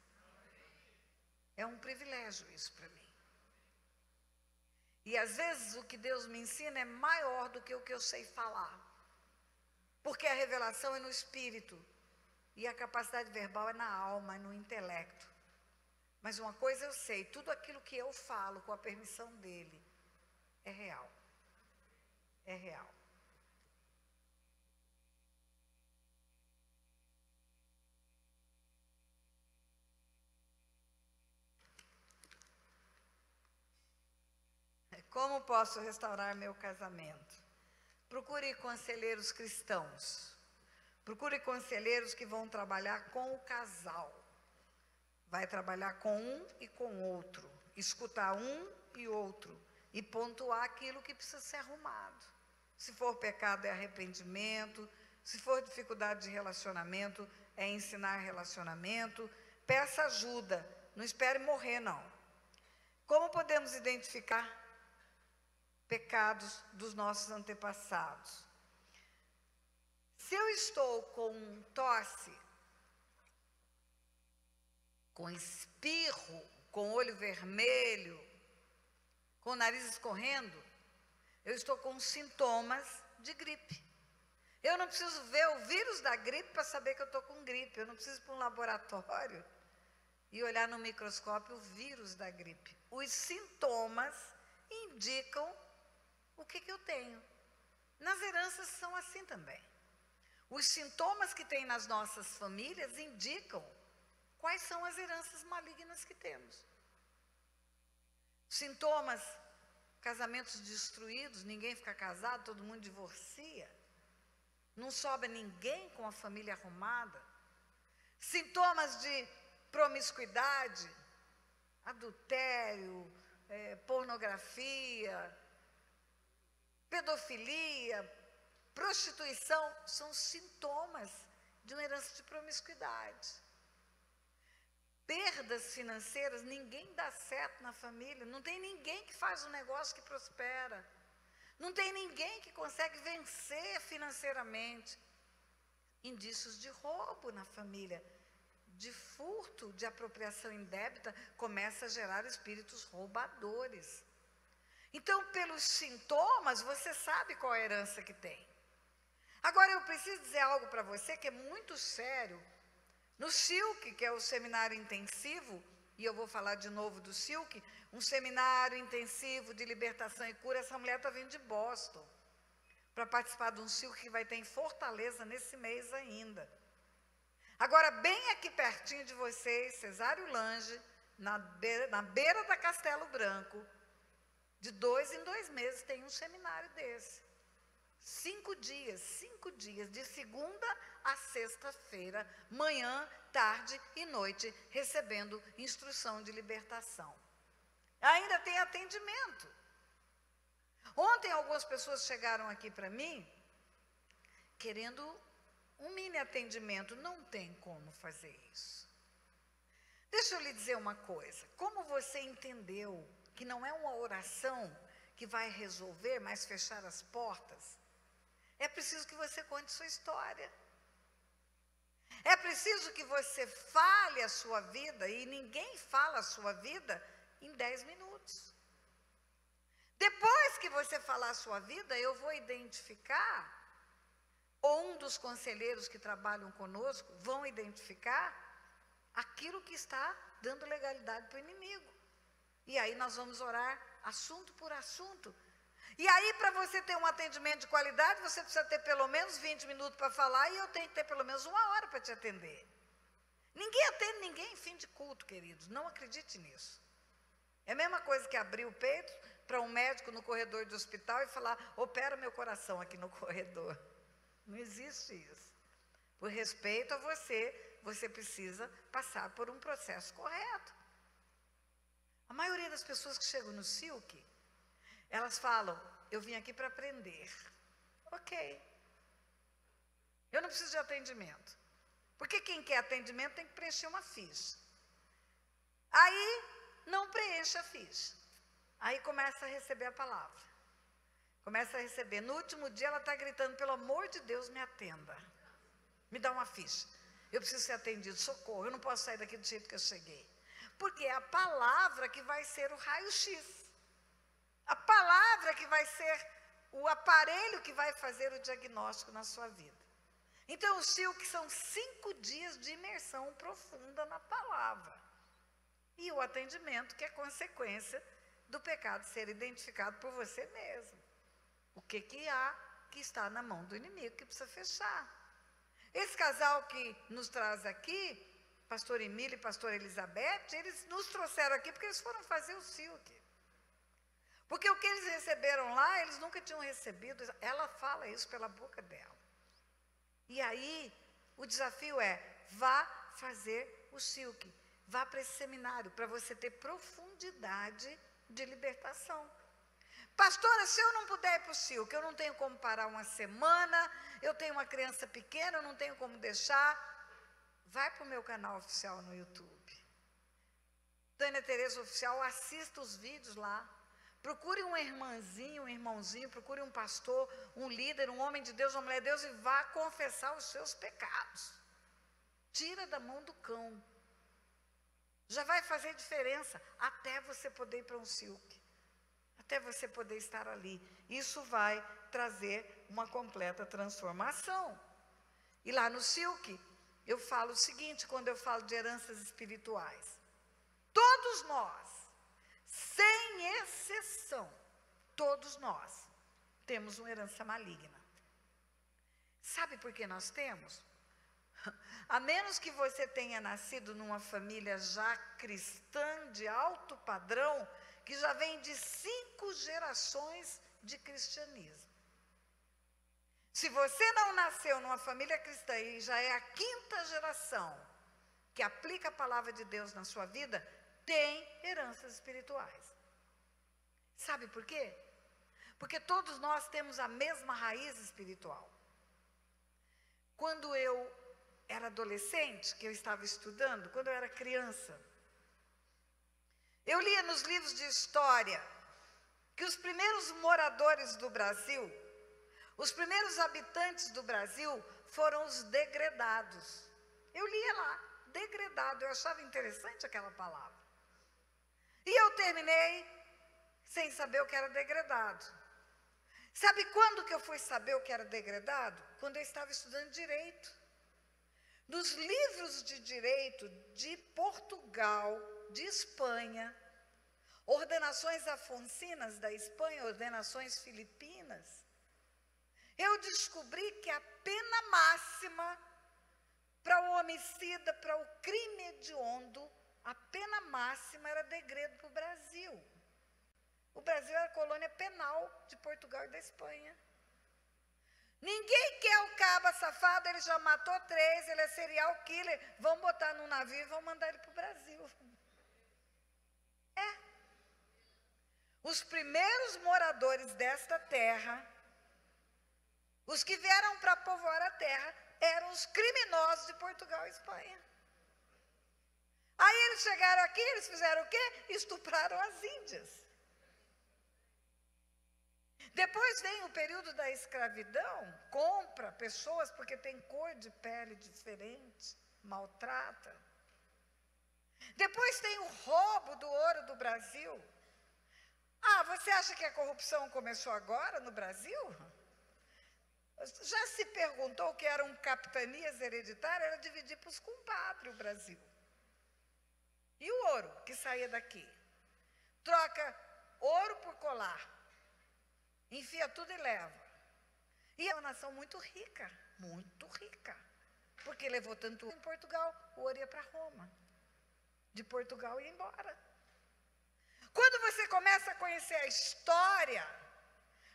É um privilégio isso para mim. E às vezes o que Deus me ensina é maior do que o que eu sei falar. Porque a revelação é no espírito. E a capacidade verbal é na alma, é no intelecto. Mas uma coisa eu sei, tudo aquilo que eu falo com a permissão dele é real. É real. Como posso restaurar meu casamento? Procure conselheiros cristãos. Procure conselheiros que vão trabalhar com o casal. Vai trabalhar com um e com outro. Escutar um e outro. E pontuar aquilo que precisa ser arrumado. Se for pecado, é arrependimento. Se for dificuldade de relacionamento, é ensinar relacionamento. Peça ajuda. Não espere morrer, não. Como podemos identificar pecados dos nossos antepassados? Se eu estou com tosse, com espirro, com olho vermelho, com o nariz escorrendo, eu estou com sintomas de gripe. Eu não preciso ver o vírus da gripe para saber que eu estou com gripe. Eu não preciso ir para um laboratório e olhar no microscópio o vírus da gripe. Os sintomas indicam o que eu tenho. Nas heranças são assim também. Os sintomas que tem nas nossas famílias indicam quais são as heranças malignas que temos. Sintomas, casamentos destruídos, ninguém fica casado, todo mundo divorcia. Não sobra ninguém com a família arrumada. Sintomas de promiscuidade, adultério, pornografia, pedofilia, Prostituição são sintomas de uma herança de promiscuidade. Perdas financeiras, ninguém dá certo na família, não tem ninguém que faz um negócio que prospera, não tem ninguém que consegue vencer financeiramente. Indícios de roubo na família, de furto, de apropriação indébita, começa a gerar espíritos roubadores. Então, pelos sintomas, você sabe qual é a herança que tem. Agora, eu preciso dizer algo para você que é muito sério. No SILC, que é o seminário intensivo, e eu vou falar de novo do SILC, um seminário intensivo de libertação e cura, essa mulher está vindo de Boston, para participar de um SILC que vai ter em Fortaleza nesse mês ainda. Agora, bem aqui pertinho de vocês, Cesário Lange, na beira da Castelo Branco, de 2 em 2 meses tem um seminário desse. 5 dias, de segunda a sexta-feira, manhã, tarde e noite, recebendo instrução de libertação. Ainda tem atendimento. Ontem algumas pessoas chegaram aqui para mim, querendo um mini atendimento. Não tem como fazer isso. Deixa eu lhe dizer uma coisa. Como você entendeu que não é uma oração que vai resolver, mas fechar as portas, é preciso que você conte sua história. É preciso que você fale a sua vida, e ninguém fala a sua vida em 10 minutos. Depois que você falar a sua vida, eu vou identificar, ou um dos conselheiros que trabalham conosco vão identificar aquilo que está dando legalidade para o inimigo. E aí nós vamos orar assunto por assunto. E aí, para você ter um atendimento de qualidade, você precisa ter pelo menos 20 minutos para falar, e eu tenho que ter pelo menos 1 hora para te atender. Ninguém atende ninguém em fim de culto, queridos. Não acredite nisso. É a mesma coisa que abrir o peito para um médico no corredor do hospital e falar: opera meu coração aqui no corredor. Não existe isso. Por respeito a você, você precisa passar por um processo correto. A maioria das pessoas que chegam no SILC, elas falam: eu vim aqui para aprender. Ok. Eu não preciso de atendimento. Porque quem quer atendimento tem que preencher uma ficha. Aí, não preenche a ficha. Aí começa a receber a palavra. Começa a receber. No último dia ela está gritando: pelo amor de Deus, me atenda. Me dá uma ficha. Eu preciso ser atendido, socorro. Eu não posso sair daqui do jeito que eu cheguei. Porque é a palavra que vai ser o raio-x. A palavra que vai ser o aparelho que vai fazer o diagnóstico na sua vida. Então, o SILC são 5 dias de imersão profunda na palavra. E o atendimento, que é consequência do pecado ser identificado por você mesmo. O que há que está na mão do inimigo, que precisa fechar. Esse casal que nos traz aqui, pastor Emílio e pastor Elizabeth, eles nos trouxeram aqui porque eles foram fazer o SILC. Porque o que eles receberam lá, eles nunca tinham recebido. Ela fala isso pela boca dela. E aí, o desafio é: vá fazer o SILC. Vá para esse seminário, para você ter profundidade de libertação. Pastora, se eu não puder ir para o SILC, eu não tenho como parar uma semana, eu tenho uma criança pequena, eu não tenho como deixar. Vai para o meu canal oficial no YouTube. Tânia Tereza Oficial, assista os vídeos lá. Procure uma irmãzinha, um irmãozinho, procure um pastor, um líder, um homem de Deus, uma mulher de Deus, e vá confessar os seus pecados. Tira da mão do cão. Já vai fazer diferença até você poder ir para um SILC. Até você poder estar ali. Isso vai trazer uma completa transformação. E lá no SILC, eu falo o seguinte, quando eu falo de heranças espirituais. Todos nós, sem exceção, todos nós temos uma herança maligna. Sabe por que nós temos? A menos que você tenha nascido numa família já cristã de alto padrão, que já vem de 5 gerações de cristianismo. Se você não nasceu numa família cristã e já é a 5ª geração que aplica a palavra de Deus na sua vida, tem heranças espirituais. Sabe por quê? Porque todos nós temos a mesma raiz espiritual. Quando eu era adolescente, que eu estava estudando, quando eu era criança, eu lia nos livros de história que os primeiros moradores do Brasil, os primeiros habitantes do Brasil foram os degredados. Eu lia lá, degredado, eu achava interessante aquela palavra. E eu terminei sem saber o que era degradado. Sabe quando que eu fui saber o que era degradado? Quando eu estava estudando direito. Nos livros de direito de Portugal, de Espanha, ordenações afonsinas da Espanha, ordenações filipinas, eu descobri que a pena máxima para o homicida, para o crime hediondo, a pena máxima era degredo para o Brasil. O Brasil era colônia penal de Portugal e da Espanha. Ninguém quer o caba safado, ele já matou 3, ele é serial killer, vão botar num navio e vão mandar ele para o Brasil. Os primeiros moradores desta terra, os que vieram para povoar a terra, eram os criminosos de Portugal e Espanha. Aí eles chegaram aqui, eles fizeram o quê? Estupraram as índias. Depois vem o período da escravidão, compra pessoas porque tem cor de pele diferente, maltrata. Depois tem o roubo do ouro do Brasil. Você acha que a corrupção começou agora no Brasil? Já se perguntou o que eram capitanias hereditárias? Era dividir para os compadres o Brasil. E o ouro que saía daqui? Troca ouro por colar. Enfia tudo e leva. E é uma nação muito rica, porque levou tanto em Portugal, o ouro ia para Roma. De Portugal ia embora. Quando você começa a conhecer a história,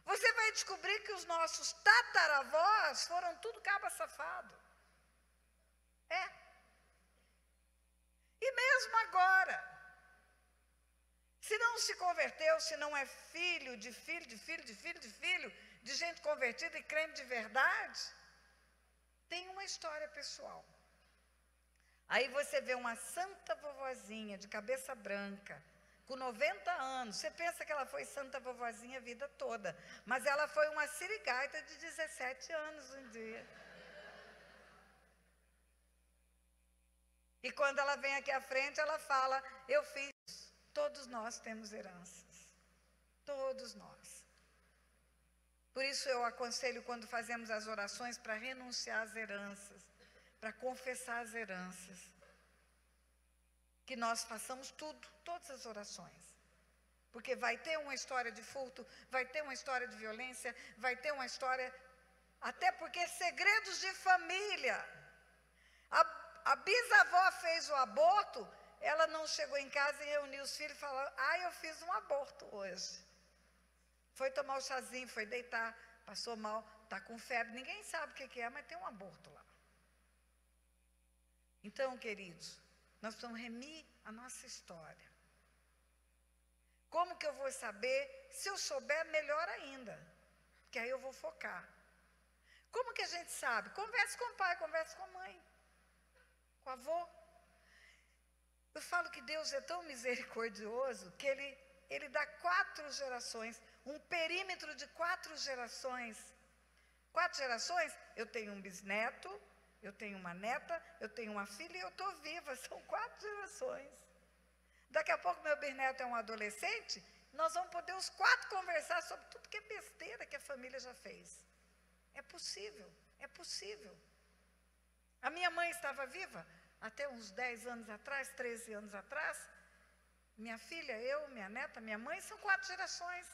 você vai descobrir que os nossos tataravós foram tudo caba safado. E mesmo agora, se não se converteu, se não é filho de filho, de filho, de filho, de filho, de gente convertida e crente de verdade, tem uma história pessoal. Aí você vê uma santa vovozinha de cabeça branca, com 90 anos, você pensa que ela foi santa vovozinha a vida toda, mas ela foi uma sirigaita de 17 anos um dia. E quando ela vem aqui à frente, ela fala, eu fiz. Todos nós temos heranças. Todos nós. Por isso eu aconselho quando fazemos as orações para renunciar às heranças, para confessar as heranças, que nós façamos tudo, todas as orações. Porque vai ter uma história de furto, vai ter uma história de violência, vai ter uma história, até porque segredos de família. A bisavó fez o aborto, ela não chegou em casa e reuniu os filhos e falou, eu fiz um aborto hoje. Foi tomar o chazinho, foi deitar, passou mal, está com febre, ninguém sabe o que é, mas tem um aborto lá. Então, queridos, nós precisamos remir a nossa história. Como que eu vou saber? Se eu souber, melhor ainda, porque aí eu vou focar. Como que a gente sabe? Converse com o pai, converse com a mãe, com o avô. Eu falo que Deus é tão misericordioso que Ele dá 4 gerações, um perímetro de 4 gerações. 4 gerações, eu tenho um bisneto, eu tenho uma neta, eu tenho uma filha e eu estou viva, são 4 gerações. Daqui a pouco meu bisneto é um adolescente, nós vamos poder os 4 conversar sobre tudo que é besteira que a família já fez. É possível, é possível. A minha mãe estava viva até uns 10 anos atrás, 13 anos atrás. Minha filha, eu, minha neta, minha mãe, são 4 gerações.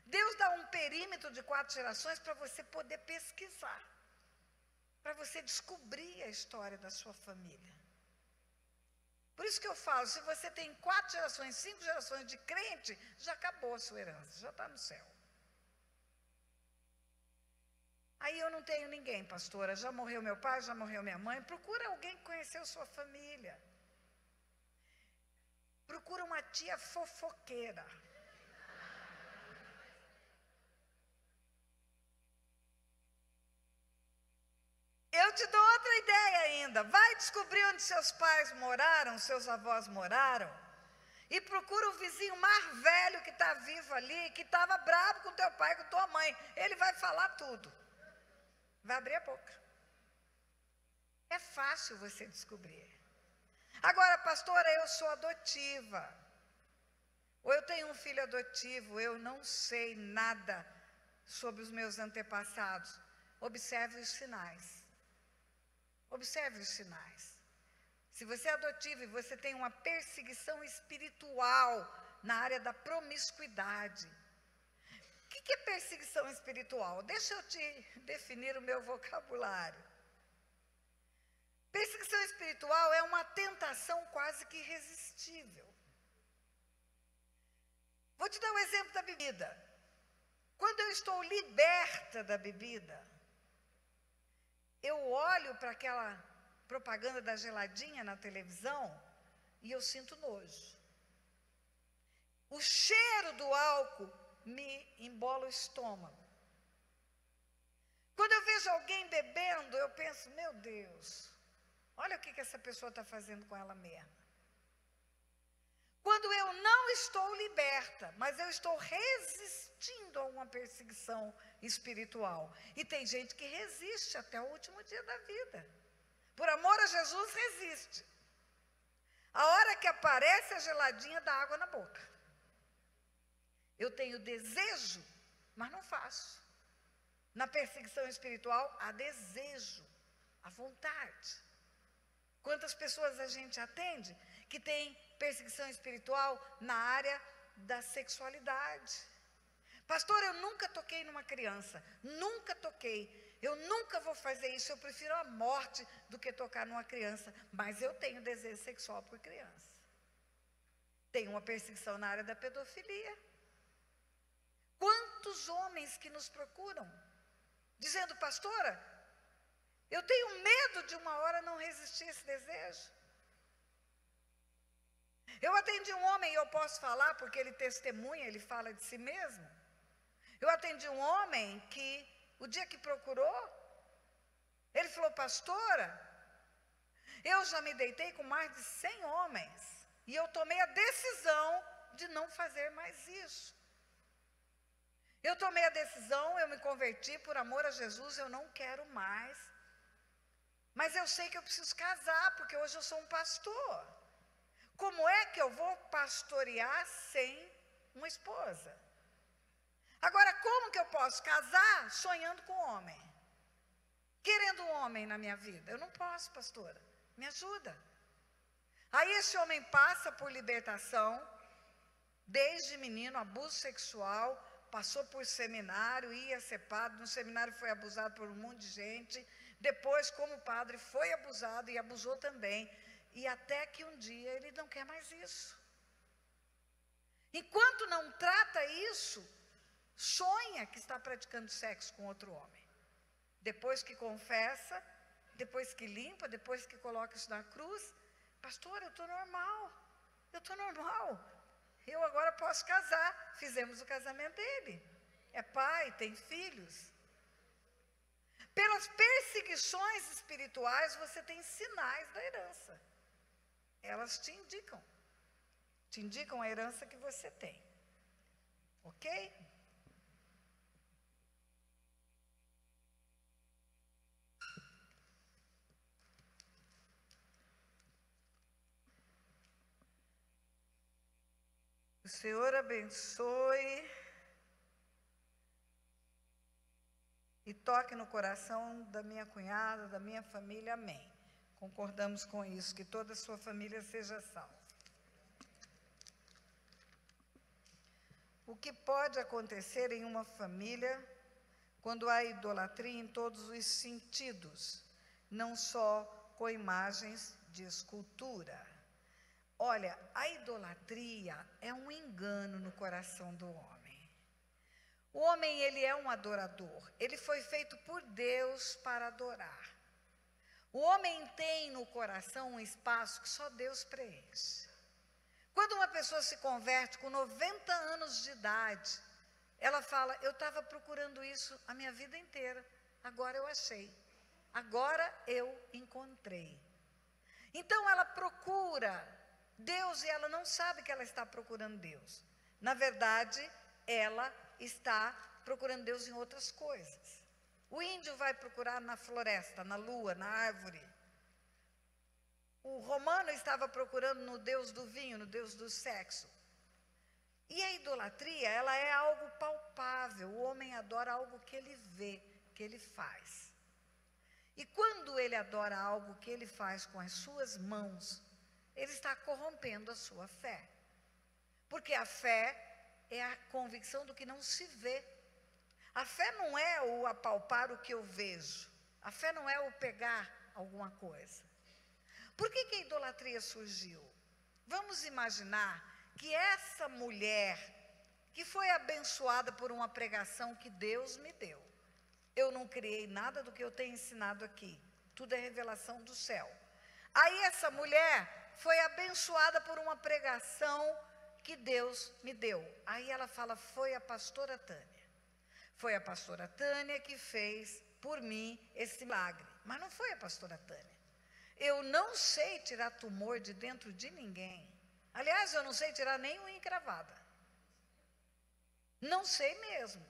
Deus dá um perímetro de 4 gerações para você poder pesquisar, para você descobrir a história da sua família. Por isso que eu falo, se você tem 4 gerações, 5 gerações de crente, já acabou a sua herança, já está no céu. Aí eu não tenho ninguém, pastora, já morreu meu pai, já morreu minha mãe, procura alguém que conheceu sua família. Procura uma tia fofoqueira. Eu te dou outra ideia ainda. Vai descobrir onde seus pais moraram, seus avós moraram, e procura o vizinho mais velho que está vivo ali, que estava bravo com teu pai, com tua mãe. Ele vai falar tudo. Vai abrir a boca. É fácil você descobrir. Agora, pastora, eu sou adotiva. Ou eu tenho um filho adotivo, eu não sei nada sobre os meus antepassados. Observe os sinais. Observe os sinais. Se você é adotivo e você tem uma perseguição espiritual na área da promiscuidade. O que é perseguição espiritual? Deixa eu te definir o meu vocabulário. Perseguição espiritual é uma tentação quase que irresistível. Vou te dar um exemplo da bebida. Quando eu estou liberta da bebida, eu olho para aquela propaganda da geladinha na televisão e eu sinto nojo. O cheiro do álcool me embola o estômago. Quando eu vejo alguém bebendo, eu penso, meu Deus, olha o que essa pessoa está fazendo com ela mesma. Quando eu não estou liberta, mas eu estou resistindo a uma perseguição espiritual. E tem gente que resiste até o último dia da vida. Por amor a Jesus, resiste. A hora que aparece a geladinha, dá água na boca. Eu tenho desejo, mas não faço. Na perseguição espiritual, há desejo, há vontade. Quantas pessoas a gente atende que tem perseguição espiritual na área da sexualidade? Pastor, eu nunca toquei numa criança, nunca toquei. Eu nunca vou fazer isso, eu prefiro a morte do que tocar numa criança. Mas eu tenho desejo sexual por criança. Tem uma perseguição na área da pedofilia. Quantos homens que nos procuram, dizendo, pastora, eu tenho medo de uma hora não resistir a esse desejo. Eu atendi um homem, e eu posso falar porque ele testemunha, ele fala de si mesmo. Eu atendi um homem que, o dia que procurou, ele falou, pastora, eu já me deitei com mais de 100 homens, e eu tomei a decisão de não fazer mais isso. Eu tomei a decisão, eu me converti por amor a Jesus, eu não quero mais. Mas eu sei que eu preciso casar, porque hoje eu sou um pastor. Como é que eu vou pastorear sem uma esposa? Agora, como que eu posso casar sonhando com um homem? Querendo um homem na minha vida? Eu não posso, pastora. Me ajuda. Aí esse homem passa por libertação, desde menino, abuso sexual, passou por seminário, ia ser padre, no seminário foi abusado por um monte de gente, depois como padre foi abusado e abusou também, e até que um dia ele não quer mais isso. Enquanto não trata isso, sonha que está praticando sexo com outro homem. Depois que confessa, depois que limpa, depois que coloca isso na cruz, pastor, eu estou normal, eu agora posso casar. Fizemos o casamento dele, é pai, tem filhos. Pelas perseguições espirituais, você tem sinais da herança. Elas te indicam a herança que você tem. Ok? O Senhor abençoe e toque no coração da minha cunhada, da minha família, amém. Concordamos com isso, que toda a sua família seja salva. O que pode acontecer em uma família quando há idolatria em todos os sentidos, não só com imagens de escultura? Olha, a idolatria é um engano no coração do homem. O homem, ele é um adorador. Ele foi feito por Deus para adorar. O homem tem no coração um espaço que só Deus preenche. Quando uma pessoa se converte com 90 anos de idade, ela fala, eu estava procurando isso a minha vida inteira, agora eu achei. agora eu encontrei. Então ela procura Deus e ela não sabe que ela está procurando Deus. Na verdade, ela está procurando Deus em outras coisas. O índio vai procurar na floresta, na lua, na árvore. O romano estava procurando no Deus do vinho, no Deus do sexo. E a idolatria, ela é algo palpável. O homem adora algo que ele vê, que ele faz. E quando ele adora algo que ele faz com as suas mãos, ele está corrompendo a sua fé. Porque a fé é a convicção do que não se vê. A fé não é o apalpar o que eu vejo. A fé não é o pegar alguma coisa. Por que a idolatria surgiu? Vamos imaginar que essa mulher, que foi abençoada por uma pregação que Deus me deu. Eu não criei nada do que eu tenho ensinado aqui. Tudo é revelação do céu. Aí essa mulher foi abençoada por uma pregação que Deus me deu. Aí ela fala, foi a pastora Tânia. Foi a pastora Tânia que fez por mim esse milagre. Mas não foi a pastora Tânia. Eu não sei tirar tumor de dentro de ninguém. Aliás, eu não sei tirar nem unha encravada. Não sei mesmo.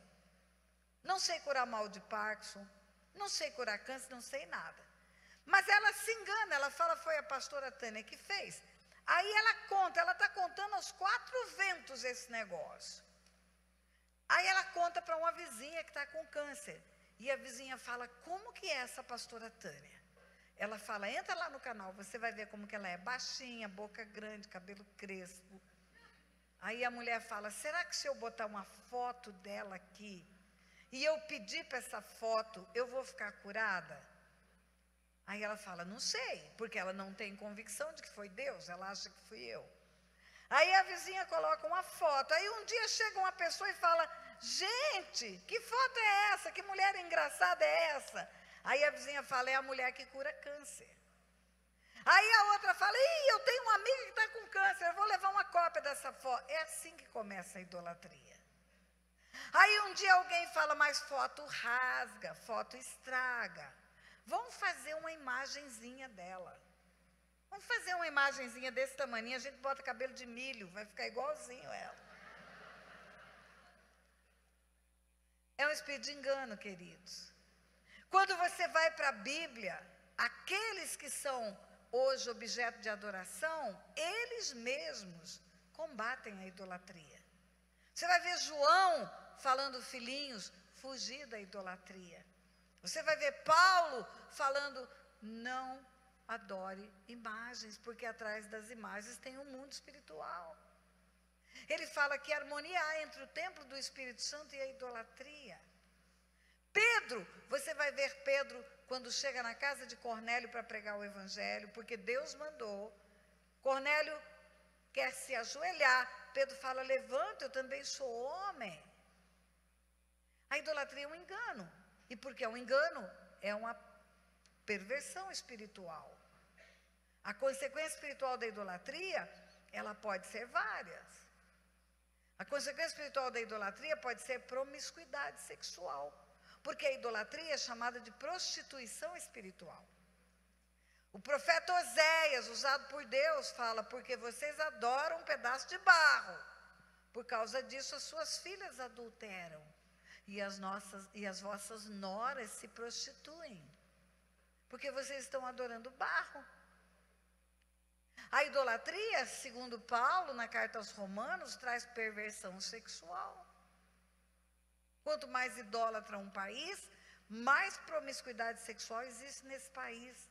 Não sei curar mal de Parkinson. Não sei curar câncer, não sei nada. Mas ela se engana, ela fala, foi a pastora Tânia que fez. Aí ela conta, ela está contando aos 4 ventos esse negócio. Aí ela conta para uma vizinha que está com câncer. E a vizinha fala, como que é essa pastora Tânia? Ela fala, entra lá no canal, você vai ver como que ela é baixinha, boca grande, cabelo crespo. Aí a mulher fala, será que se eu botar uma foto dela aqui, e eu pedir para essa foto, eu vou ficar curada? Aí ela fala, não sei, porque ela não tem convicção de que foi Deus, ela acha que fui eu. Aí a vizinha coloca uma foto, aí um dia chega uma pessoa e fala, gente, que foto é essa? Que mulher engraçada é essa? Aí a vizinha fala, é a mulher que cura câncer. Aí a outra fala, eu tenho uma amiga que está com câncer, eu vou levar uma cópia dessa foto. É assim que começa a idolatria. Aí um dia alguém fala, mas foto rasga, foto estraga. Vamos fazer uma imagenzinha dela. Vamos fazer uma imagenzinha desse tamanho, a gente bota cabelo de milho, vai ficar igualzinho ela. É um espírito de engano, queridos. Quando você vai para a Bíblia, aqueles que são hoje objeto de adoração, eles mesmos combatem a idolatria. Você vai ver João falando, filhinhos, fugir da idolatria. Você vai ver Paulo falando, não adore imagens, porque atrás das imagens tem um mundo espiritual. Ele fala que harmonia há entre o templo do Espírito Santo e a idolatria. Pedro, você vai ver Pedro quando chega na casa de Cornélio para pregar o evangelho, porque Deus mandou. Cornélio quer se ajoelhar, Pedro fala, levanta, eu também sou homem. A idolatria é um engano, e porque é um engano, é uma perversão espiritual. A consequência espiritual da idolatria, ela pode ser várias. A consequência espiritual da idolatria pode ser promiscuidade sexual, porque a idolatria é chamada de prostituição espiritual. O profeta Oséias, usado por Deus, fala, porque vocês adoram um pedaço de barro, por causa disso as suas filhas adulteram, e as vossas noras se prostituem, porque vocês estão adorando barro. A idolatria, segundo Paulo, na carta aos Romanos, traz perversão sexual. Quanto mais idólatra um país, mais promiscuidade sexual existe nesse país.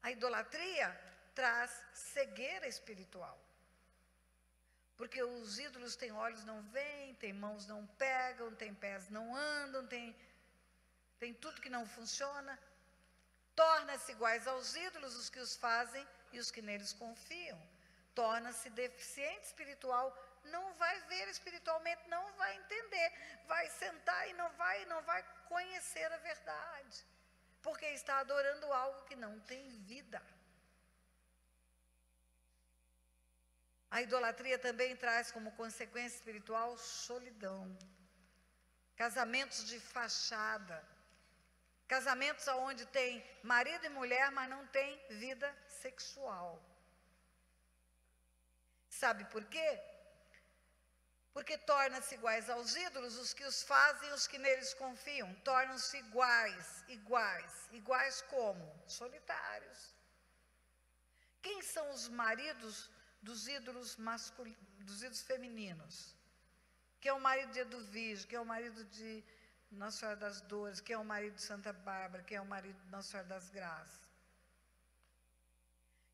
A idolatria traz cegueira espiritual. Porque os ídolos têm olhos não veem, têm mãos não pegam, têm pés não andam, tem tudo que não funciona. Torna-se iguais aos ídolos os que os fazem e os que neles confiam. Torna-se deficiente espiritual, não vai ver espiritualmente, não vai entender, vai sentar e não vai conhecer a verdade, porque está adorando algo que não tem vida. A idolatria também traz como consequência espiritual solidão, casamentos de fachada, Casamentos onde tem marido e mulher, mas não tem vida sexual. Sabe por quê? Porque torna-se iguais aos ídolos os que os fazem e os que neles confiam. Tornam-se iguais como? Solitários. Quem são os maridos dos ídolos masculinos, dos ídolos femininos? Quem é o marido de Eduvige? Quem é o marido de Nossa Senhora das Dores? Quem é o marido de Santa Bárbara? Quem é o marido de Nossa Senhora das Graças?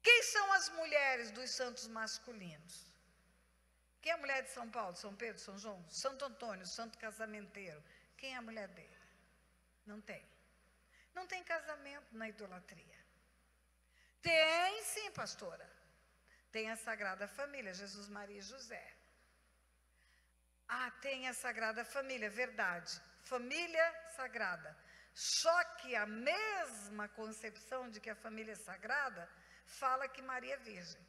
Quem são as mulheres dos santos masculinos? Quem é a mulher de São Paulo, São Pedro, São João, Santo Antônio, Santo Casamenteiro? Quem é a mulher dele? Não tem. Não tem casamento na idolatria. Tem sim, pastora. Tem a Sagrada Família, Jesus, Maria e José. Ah, tem a Sagrada Família, verdade. Família sagrada. Só que a mesma concepção de que a família é sagrada fala que Maria é virgem.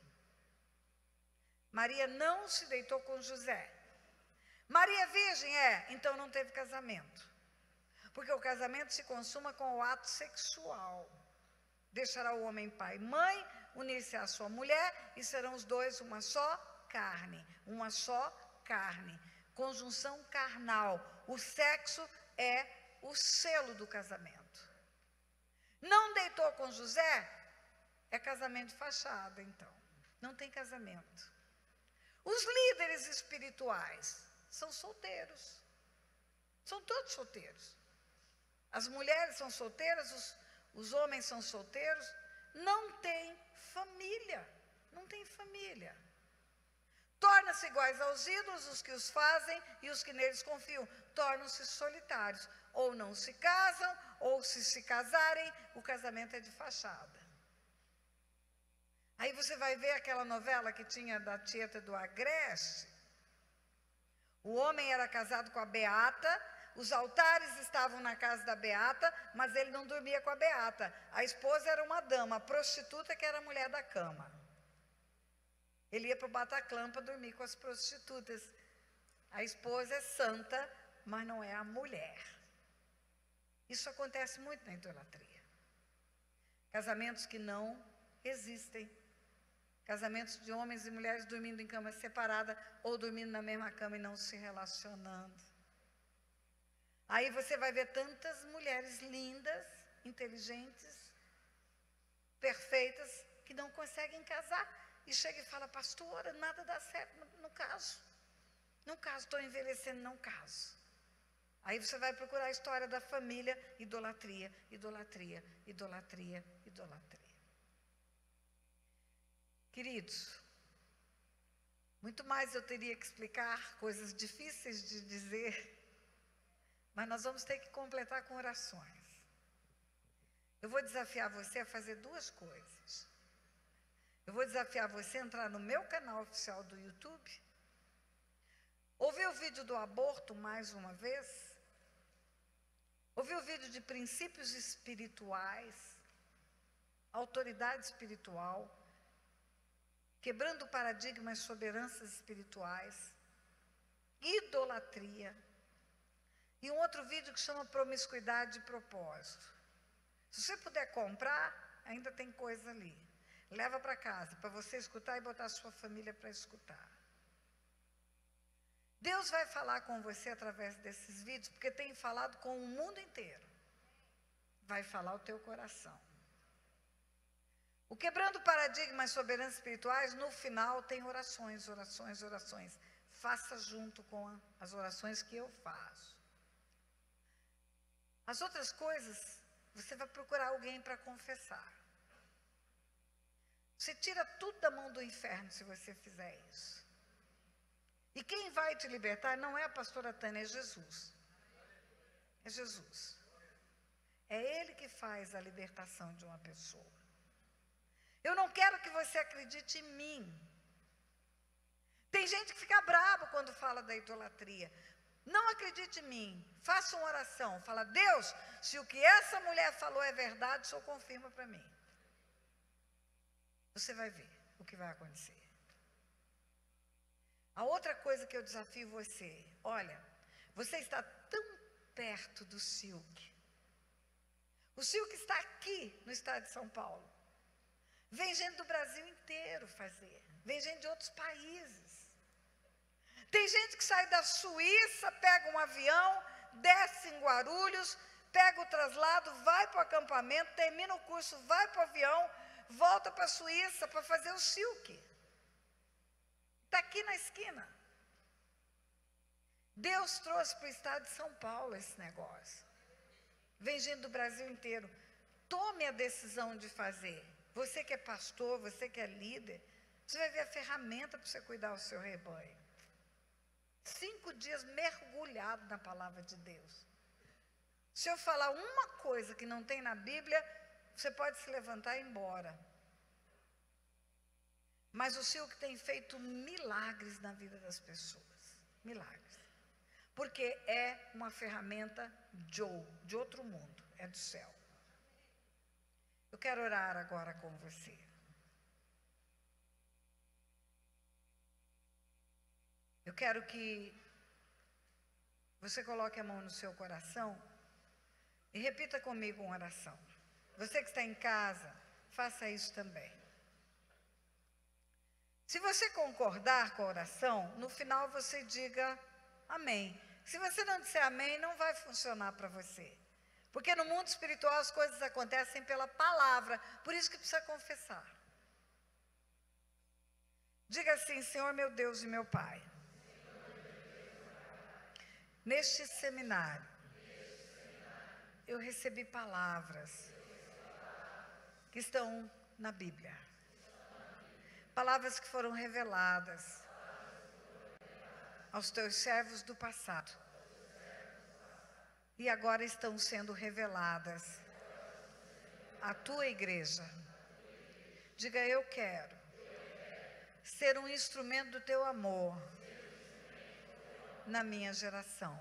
Maria não se deitou com José. Maria é virgem? É, então não teve casamento. Porque o casamento se consuma com o ato sexual. Deixará o homem pai e mãe, unir-se à sua mulher e serão os dois uma só carne. Uma só carne. Conjunção carnal. O sexo é o selo do casamento. Não deitou com José? É casamento de fachada, então. Não tem casamento. Os líderes espirituais são solteiros. São todos solteiros. As mulheres são solteiras, os homens são solteiros. Não tem família. Não tem família. Tornam-se iguais aos ídolos os que os fazem e os que neles confiam. Tornam-se solitários. Ou não se casam, ou se casarem, o casamento é de fachada. Aí você vai ver aquela novela que tinha da Tieta do Agreste. O homem era casado com a Beata, os altares estavam na casa da Beata, mas ele não dormia com a Beata. A esposa era uma dama, a prostituta que era a mulher da cama. Ele ia para o Bataclan para dormir com as prostitutas. A esposa é santa, mas não é a mulher. Isso acontece muito na idolatria. Casamentos que não existem. Casamentos de homens e mulheres dormindo em cama separada ou dormindo na mesma cama e não se relacionando. Aí você vai ver tantas mulheres lindas, inteligentes, perfeitas, que não conseguem casar. E chega e fala, pastora, nada dá certo, não caso. Não caso, estou envelhecendo, não caso. Aí você vai procurar a história da família, idolatria, idolatria, idolatria, idolatria. Queridos, muito mais eu teria que explicar, coisas difíceis de dizer, mas nós vamos ter que completar com orações. Eu vou desafiar você a fazer duas coisas. Eu vou desafiar você a entrar no meu canal oficial do YouTube, ouvir o vídeo do aborto mais uma vez, ouvir o vídeo de princípios espirituais, autoridade espiritual, quebrando paradigmas sobre heranças espirituais, idolatria, e um outro vídeo que chama promiscuidade de propósito. Se você puder comprar, ainda tem coisa ali. Leva para casa, para você escutar e botar a sua família para escutar. Deus vai falar com você através desses vídeos, porque tem falado com o mundo inteiro. Vai falar o teu coração. O Quebrando Paradigmas sobre Heranças Espirituais, no final tem orações, orações, orações. Faça junto com as orações que eu faço. As outras coisas, você vai procurar alguém para confessar. Você tira tudo da mão do inferno se você fizer isso. E quem vai te libertar não é a pastora Tânia, é Jesus. É Jesus. É Ele que faz a libertação de uma pessoa. Eu não quero que você acredite em mim. Tem gente que fica bravo quando fala da idolatria. Não acredite em mim. Faça uma oração. Fala, Deus, se o que essa mulher falou é verdade, o Senhor confirma para mim. Você vai ver o que vai acontecer. A outra coisa que eu desafio você, olha, você está tão perto do Silk. O Silk está aqui no estado de São Paulo. Vem gente do Brasil inteiro fazer. Vem gente de outros países. Tem gente que sai da Suíça, pega um avião, desce em Guarulhos, pega o traslado, vai para o acampamento, termina o curso, vai para o avião, volta para a Suíça para fazer o Silk. Está aqui na esquina. Deus trouxe para o estado de São Paulo esse negócio. Vem gente do Brasil inteiro. Tome a decisão de fazer. Você que é pastor, você que é líder, você vai ver a ferramenta para você cuidar do seu rebanho. 5 dias mergulhado na palavra de Deus. Se eu falar uma coisa que não tem na Bíblia, você pode se levantar e ir embora. Mas o Silk tem feito milagres na vida das pessoas. Milagres. Porque é uma ferramenta de outro mundo, é do céu. Eu quero orar agora com você. Eu quero que você coloque a mão no seu coração e repita comigo uma oração. Você que está em casa, faça isso também. Se você concordar com a oração, no final você diga amém. Se você não disser amém, não vai funcionar para você. Porque no mundo espiritual as coisas acontecem pela palavra, por isso que precisa confessar. Diga assim: Senhor meu Deus e meu Pai, neste seminário, eu recebi palavras que estão na Bíblia. Palavras que foram reveladas aos teus servos do passado. E agora estão sendo reveladas à tua igreja. Diga: eu quero ser um instrumento do teu amor na minha geração.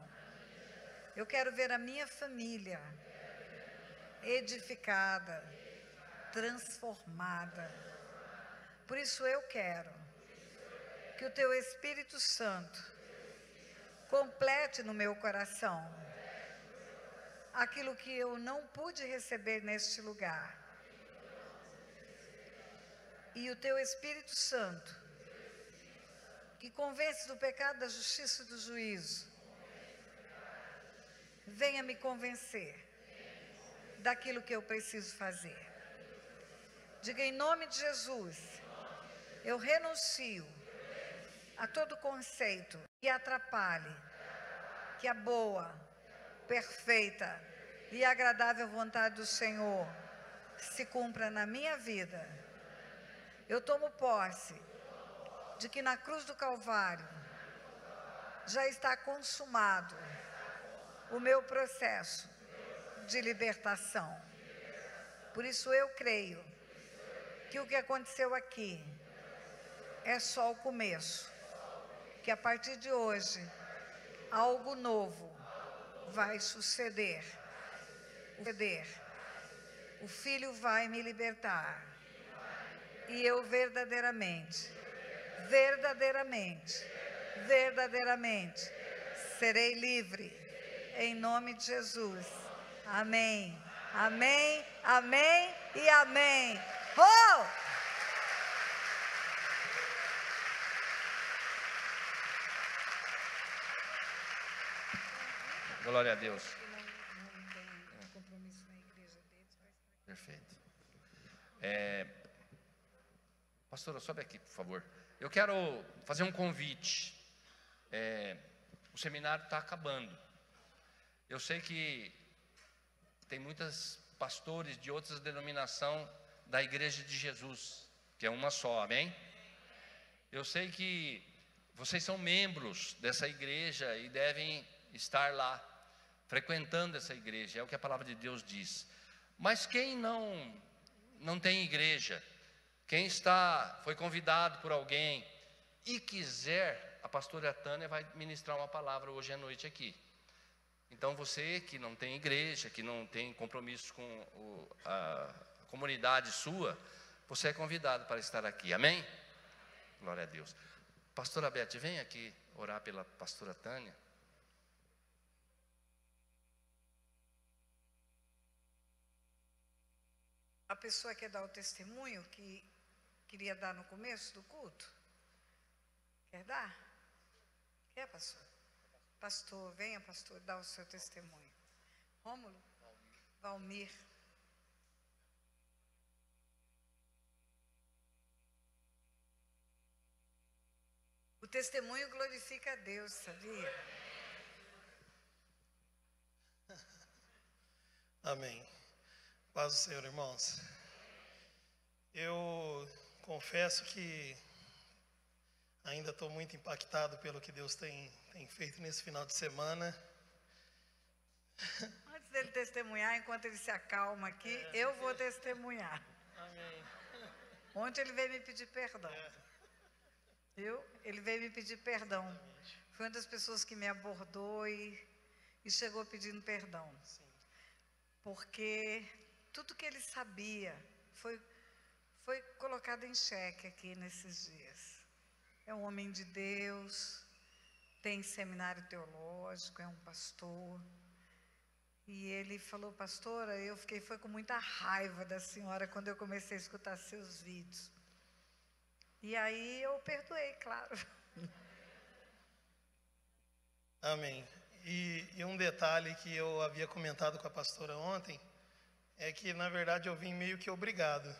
Eu quero ver a minha família edificada, transformada. Por isso eu quero que o teu Espírito Santo complete no meu coração aquilo que eu não pude receber neste lugar. E o teu Espírito Santo, que convence do pecado, da justiça e do juízo, venha me convencer daquilo que eu preciso fazer. Diga: em nome de Jesus, eu renuncio a todo conceito que atrapalhe que a boa, perfeita e agradável vontade do Senhor se cumpra na minha vida. Eu tomo posse de que na cruz do Calvário já está consumado o meu processo de libertação. Por isso eu creio que o que aconteceu aqui é só o começo, que a partir de hoje algo novo vai suceder. O Filho vai me libertar. E eu verdadeiramente serei livre. Em nome de Jesus. Amém. Amém, amém e amém. Oh! Glória a Deus. Perfeito. Pastora, sobe aqui, por favor. Eu quero fazer um convite. O seminário está acabando. Eu sei que tem muitos pastores de outras denominações da Igreja de Jesus, que é uma só, amém? Eu sei que vocês são membros dessa igreja e devem estar lá, frequentando essa igreja, é o que a palavra de Deus diz. Mas quem não tem igreja, quem foi convidado por alguém e quiser, a pastora Tânia vai ministrar uma palavra hoje à noite aqui. Então você que não tem igreja, que não tem compromisso com a comunidade sua, você é convidado para estar aqui, amém? Glória a Deus. Pastora Beth, vem aqui orar pela pastora Tânia. a pessoa quer dar o testemunho que queria dar no começo do culto? Quer dar? Quer, pastor? Pastor, venha, pastor, dar o seu testemunho. Rômulo? Valmir. O testemunho glorifica a Deus, sabia? Amém. Paz do Senhor, irmãos. Eu confesso que ainda estou muito impactado pelo que Deus tem feito nesse final de semana. Antes dele testemunhar, enquanto ele se acalma aqui, eu vou testemunhar. Amém. Ontem ele veio me pedir perdão. Viu? Ele veio me pedir perdão. Foi uma das pessoas que me abordou e chegou pedindo perdão. Sim. Porque tudo que ele sabia foi colocado em xeque aqui nesses dias. É um homem de Deus, tem seminário teológico, é um pastor. E ele falou, pastora, foi com muita raiva da senhora quando eu comecei a escutar seus vídeos. E aí eu perdoei, claro. Amém. E um detalhe que eu havia comentado com a pastora ontem, é que na verdade eu vim meio que obrigado.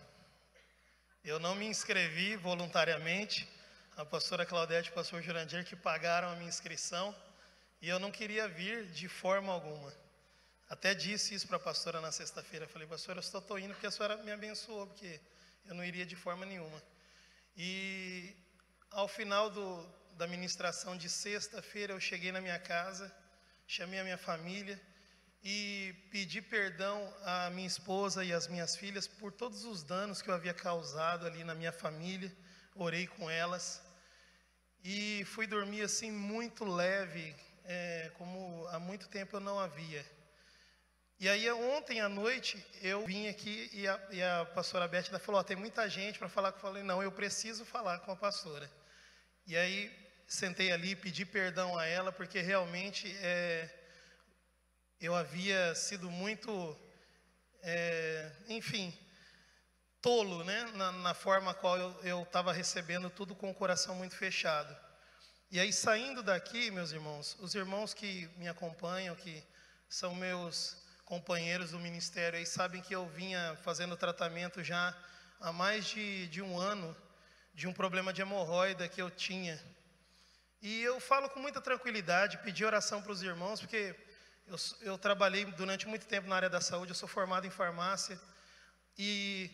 Eu não me inscrevi voluntariamente, a pastora Claudete e o pastor Jurandir que pagaram a minha inscrição, e eu não queria vir de forma alguma. Até disse isso para a pastora na sexta-feira, falei, pastora, eu só estou indo porque a senhora me abençoou, porque eu não iria de forma nenhuma. E ao final da ministração de sexta-feira, eu cheguei na minha casa, chamei a minha família e pedi perdão à minha esposa e às minhas filhas por todos os danos que eu havia causado ali na minha família. Orei com elas e fui dormir assim muito leve, como há muito tempo eu não havia. E aí ontem à noite eu vim aqui e a pastora Beth falou, tem muita gente para falar. Eu falei, não, eu preciso falar com a pastora. E aí sentei ali, pedi perdão a ela, porque realmente eu havia sido muito, tolo, né? Na forma qual eu estava recebendo tudo com o coração muito fechado. E aí saindo daqui, meus irmãos, os irmãos que me acompanham, que são meus companheiros do ministério, aí sabem que eu vinha fazendo tratamento já há mais de um ano, de um problema de hemorroida que eu tinha. E eu falo com muita tranquilidade, pedi oração para os irmãos, porque eu trabalhei durante muito tempo na área da saúde, eu sou formado em farmácia, e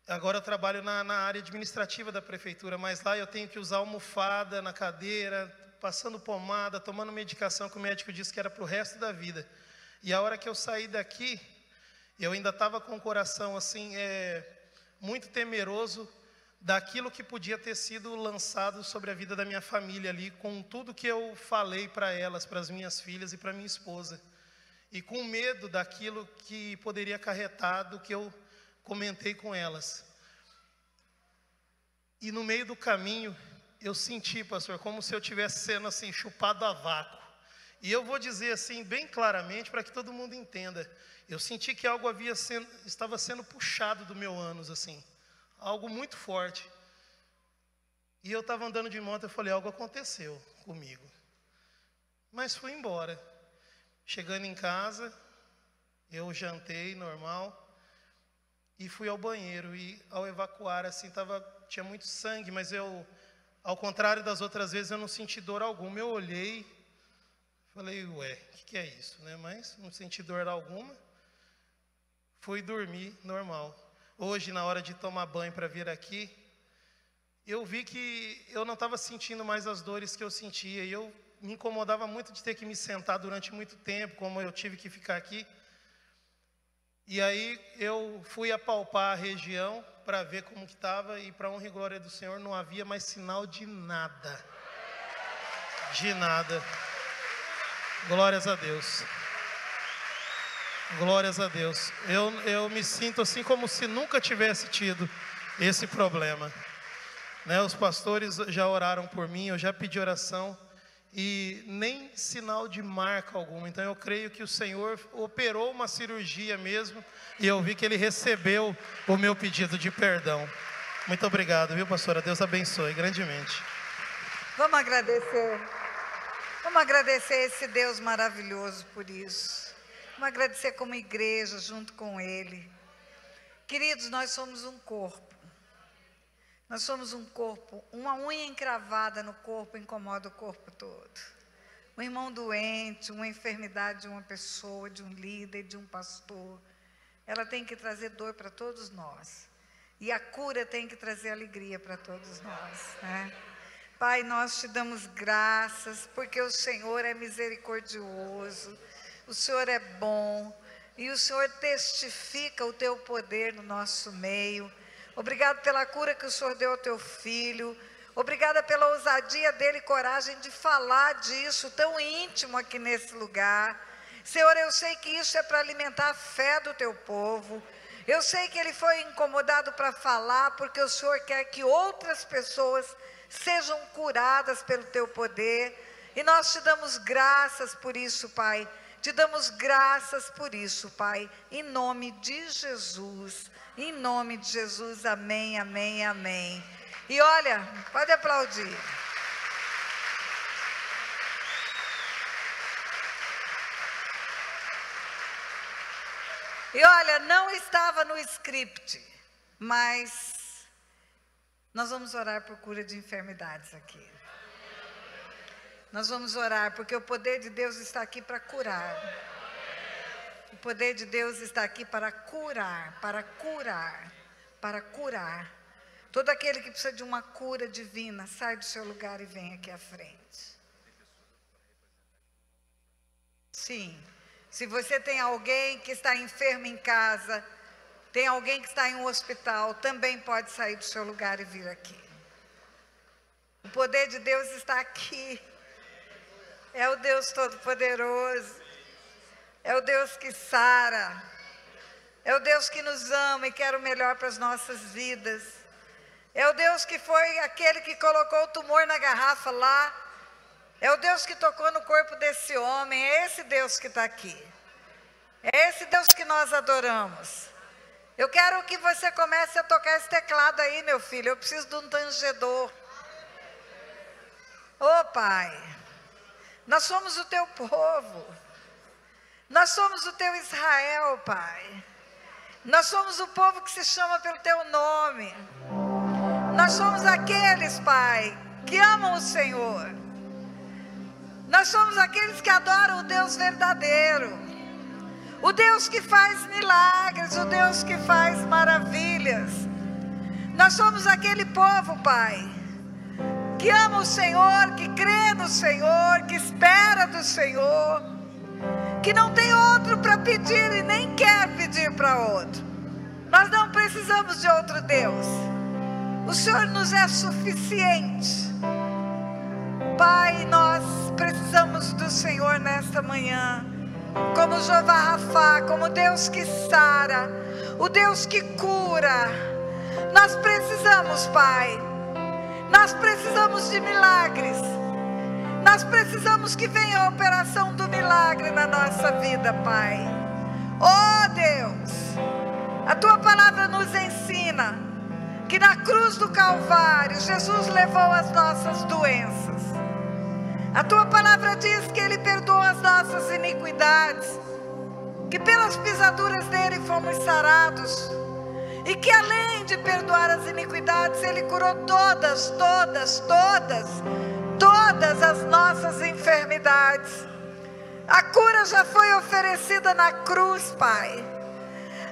agora eu trabalho na área administrativa da prefeitura, mas lá eu tenho que usar almofada na cadeira, passando pomada, tomando medicação que o médico disse que era para o resto da vida. E a hora que eu saí daqui, eu ainda estava com o coração assim, muito temeroso daquilo que podia ter sido lançado sobre a vida da minha família ali, com tudo que eu falei para elas, para as minhas filhas e para minha esposa. E com medo daquilo que poderia acarretar do que eu comentei com elas. E no meio do caminho, eu senti, pastor, como se eu estivesse sendo assim, chupado a vácuo. E eu vou dizer assim, bem claramente, para que todo mundo entenda. Eu senti que algo estava sendo puxado do meu ânus, assim. Algo muito forte. E eu estava andando de moto, eu falei, algo aconteceu comigo. Mas fui embora. Chegando em casa, eu jantei normal e fui ao banheiro. E ao evacuar, assim, tinha muito sangue, mas ao contrário das outras vezes, eu não senti dor alguma. Eu olhei, falei, ué, o que é isso, né? Mas não senti dor alguma. Fui dormir normal. Hoje, na hora de tomar banho para vir aqui, eu vi que eu não estava sentindo mais as dores que eu sentia. E eu me incomodava muito de ter que me sentar durante muito tempo, como eu tive que ficar aqui. E aí eu fui apalpar a região para ver como que estava, e para honra e glória do Senhor não havia mais sinal de nada. De nada. Glórias a Deus. Glórias a Deus. Eu me sinto assim como se nunca tivesse tido esse problema. Né, os pastores já oraram por mim, eu já pedi oração. e nem sinal de marca alguma. Então eu creio que o Senhor operou uma cirurgia mesmo, e eu vi que Ele recebeu o meu pedido de perdão. Muito obrigado, viu, pastora? Deus abençoe grandemente. Vamos agradecer. Vamos agradecer esse Deus maravilhoso por isso. Vamos agradecer como igreja, junto com Ele. Queridos, nós somos um corpo. Nós somos um corpo. Uma unha encravada no corpo incomoda o corpo todo. Um irmão doente, uma enfermidade de uma pessoa, de um líder, de um pastor, ela tem que trazer dor para todos nós. E a cura tem que trazer alegria para todos nós, né? Pai, nós te damos graças, porque o Senhor é misericordioso, o Senhor é bom, e o Senhor testifica o teu poder no nosso meio. Obrigado pela cura que o Senhor deu ao teu filho, obrigada pela ousadia dele e coragem de falar disso tão íntimo aqui nesse lugar. Senhor, eu sei que isso é para alimentar a fé do teu povo. Eu sei que ele foi incomodado para falar, porque o Senhor quer que outras pessoas sejam curadas pelo teu poder. E nós te damos graças por isso, Pai. Te damos graças por isso, Pai. Em nome de Jesus. Em nome de Jesus. Amém, amém, amém. E olha, pode aplaudir. E olha, não estava no script, mas nós vamos orar por cura de enfermidades aqui. Nós vamos orar, porque o poder de Deus está aqui para curar. O poder de Deus está aqui para curar, para curar, para curar. Todo aquele que precisa de uma cura divina, sai do seu lugar e vem aqui à frente. Sim. Se você tem alguém que está enfermo em casa, tem alguém que está em um hospital, também pode sair do seu lugar e vir aqui. O poder de Deus está aqui. É o Deus Todo-Poderoso. É o Deus que sara. É o Deus que nos ama e quer o melhor para as nossas vidas. É o Deus que foi aquele que colocou o tumor na garrafa lá. É o Deus que tocou no corpo desse homem. É esse Deus que está aqui. É esse Deus que nós adoramos. Eu quero que você comece a tocar esse teclado aí, meu filho. Eu preciso de um tangedor. Ô Pai, nós somos o teu povo. Nós somos o teu Israel, Pai. Nós somos o povo que se chama pelo teu nome. Nós somos aqueles, Pai, que amam o Senhor. Nós somos aqueles que adoram o Deus verdadeiro, o Deus que faz milagres, o Deus que faz maravilhas. Nós somos aquele povo, Pai, que ama o Senhor, que crê no Senhor, que espera do Senhor, que não tem outro para pedir e nem quer pedir para outro. Nós não precisamos de outro Deus. O Senhor nos é suficiente. Pai, nós precisamos do Senhor nesta manhã, como Jeová Rafá, como Deus que sara, o Deus que cura. Nós precisamos, Pai, nós precisamos de milagres, nós precisamos que venha a operação do milagre na nossa vida, Pai. Oh Deus, a Tua palavra nos ensina que na cruz do Calvário, Jesus levou as nossas doenças. A Tua palavra diz que Ele perdoou as nossas iniquidades, que pelas pisaduras dEle fomos sarados, e que além de perdoar as iniquidades, Ele curou todas as nossas enfermidades. A cura já foi oferecida na cruz, Pai.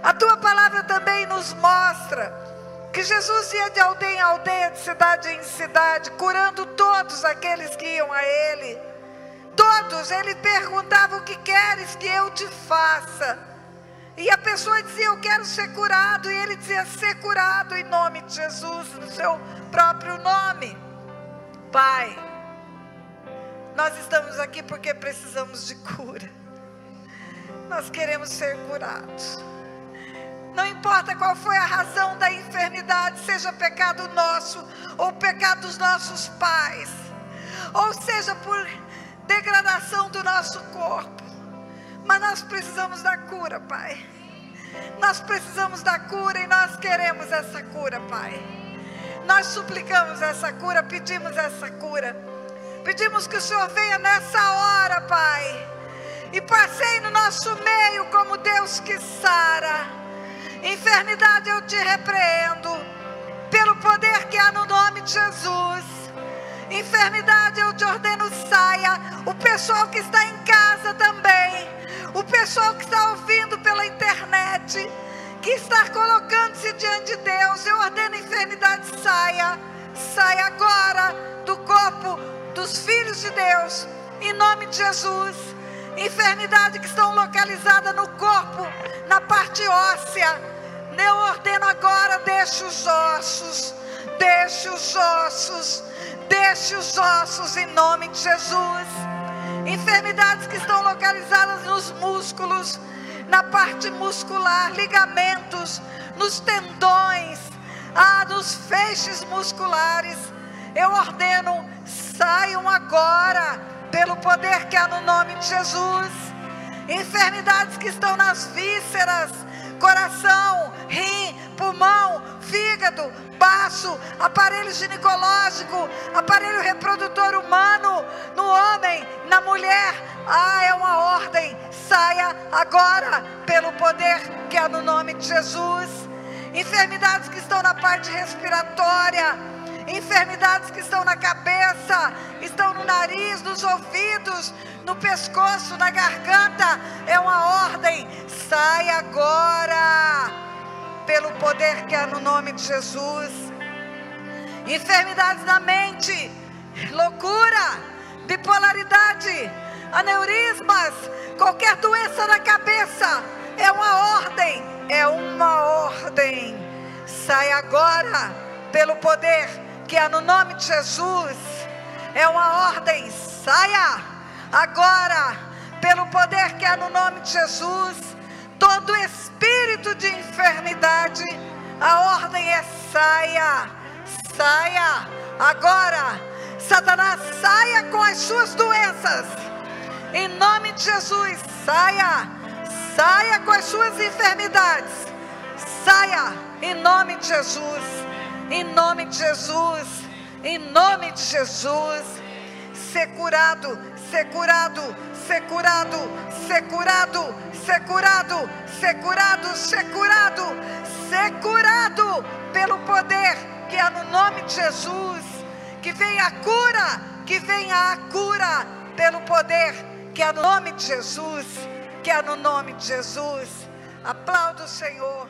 A Tua palavra também nos mostra que Jesus ia de aldeia em aldeia, de cidade em cidade, curando todos aqueles que iam a Ele. Todos, Ele perguntava: o que queres que eu te faça? E a pessoa dizia: eu quero ser curado. E Ele dizia: ser curado em nome de Jesus, no seu próprio nome. Pai, nós estamos aqui porque precisamos de cura. Nós queremos ser curados. Não importa qual foi a razão da enfermidade, seja pecado nosso, ou pecado dos nossos pais, ou seja por degradação do nosso corpo. Mas nós precisamos da cura, Pai. Nós precisamos da cura e nós queremos essa cura, Pai. Nós suplicamos essa cura, pedimos essa cura. Pedimos que o Senhor venha nessa hora, Pai, e passeie no nosso meio como Deus que sara. Enfermidade, eu te repreendo, pelo poder que há no nome de Jesus. Enfermidade, eu te ordeno, saia. O pessoal que está em casa também, o pessoal que está ouvindo pela internet, que está colocando-se diante de Deus, eu ordeno, enfermidade, saia. Saia agora do corpo dos filhos de Deus, em nome de Jesus. Enfermidade que estão localizadas no corpo, na parte óssea, eu ordeno agora, deixe os ossos, deixe os ossos, deixe os ossos, em nome de Jesus. Enfermidades que estão localizadas nos músculos, na parte muscular, ligamentos, nos tendões, nos feixes musculares, eu ordeno, saiam agora, pelo poder que há no nome de Jesus. Enfermidades que estão nas vísceras, coração, rim, pulmão, fígado, baço, aparelho ginecológico, aparelho reprodutor humano, no homem, na mulher, é uma ordem, saia agora, pelo poder que há no nome de Jesus. Enfermidades que estão na parte respiratória, enfermidades que estão na cabeça, estão no nariz, nos ouvidos, no pescoço, na garganta, é uma ordem, sai agora, pelo poder que há no nome de Jesus. Enfermidades na mente, loucura, bipolaridade, aneurismas, qualquer doença na cabeça, é uma ordem, sai agora, pelo poder que há no nome de Jesus, é uma ordem, saia agora, pelo poder que há no nome de Jesus. Todo espírito de enfermidade, a ordem é saia, saia agora. Satanás, saia com as suas doenças, em nome de Jesus, saia, saia com as suas enfermidades, saia, em nome de Jesus, em nome de Jesus, em nome de Jesus. Ser curado, ser curado, ser curado, ser curado, ser curado, ser curado, ser curado, ser curado, pelo poder que há no nome de Jesus. Que venha a cura, que venha a cura, pelo poder que há no nome de Jesus, que há no nome de Jesus. Aplauda o Senhor.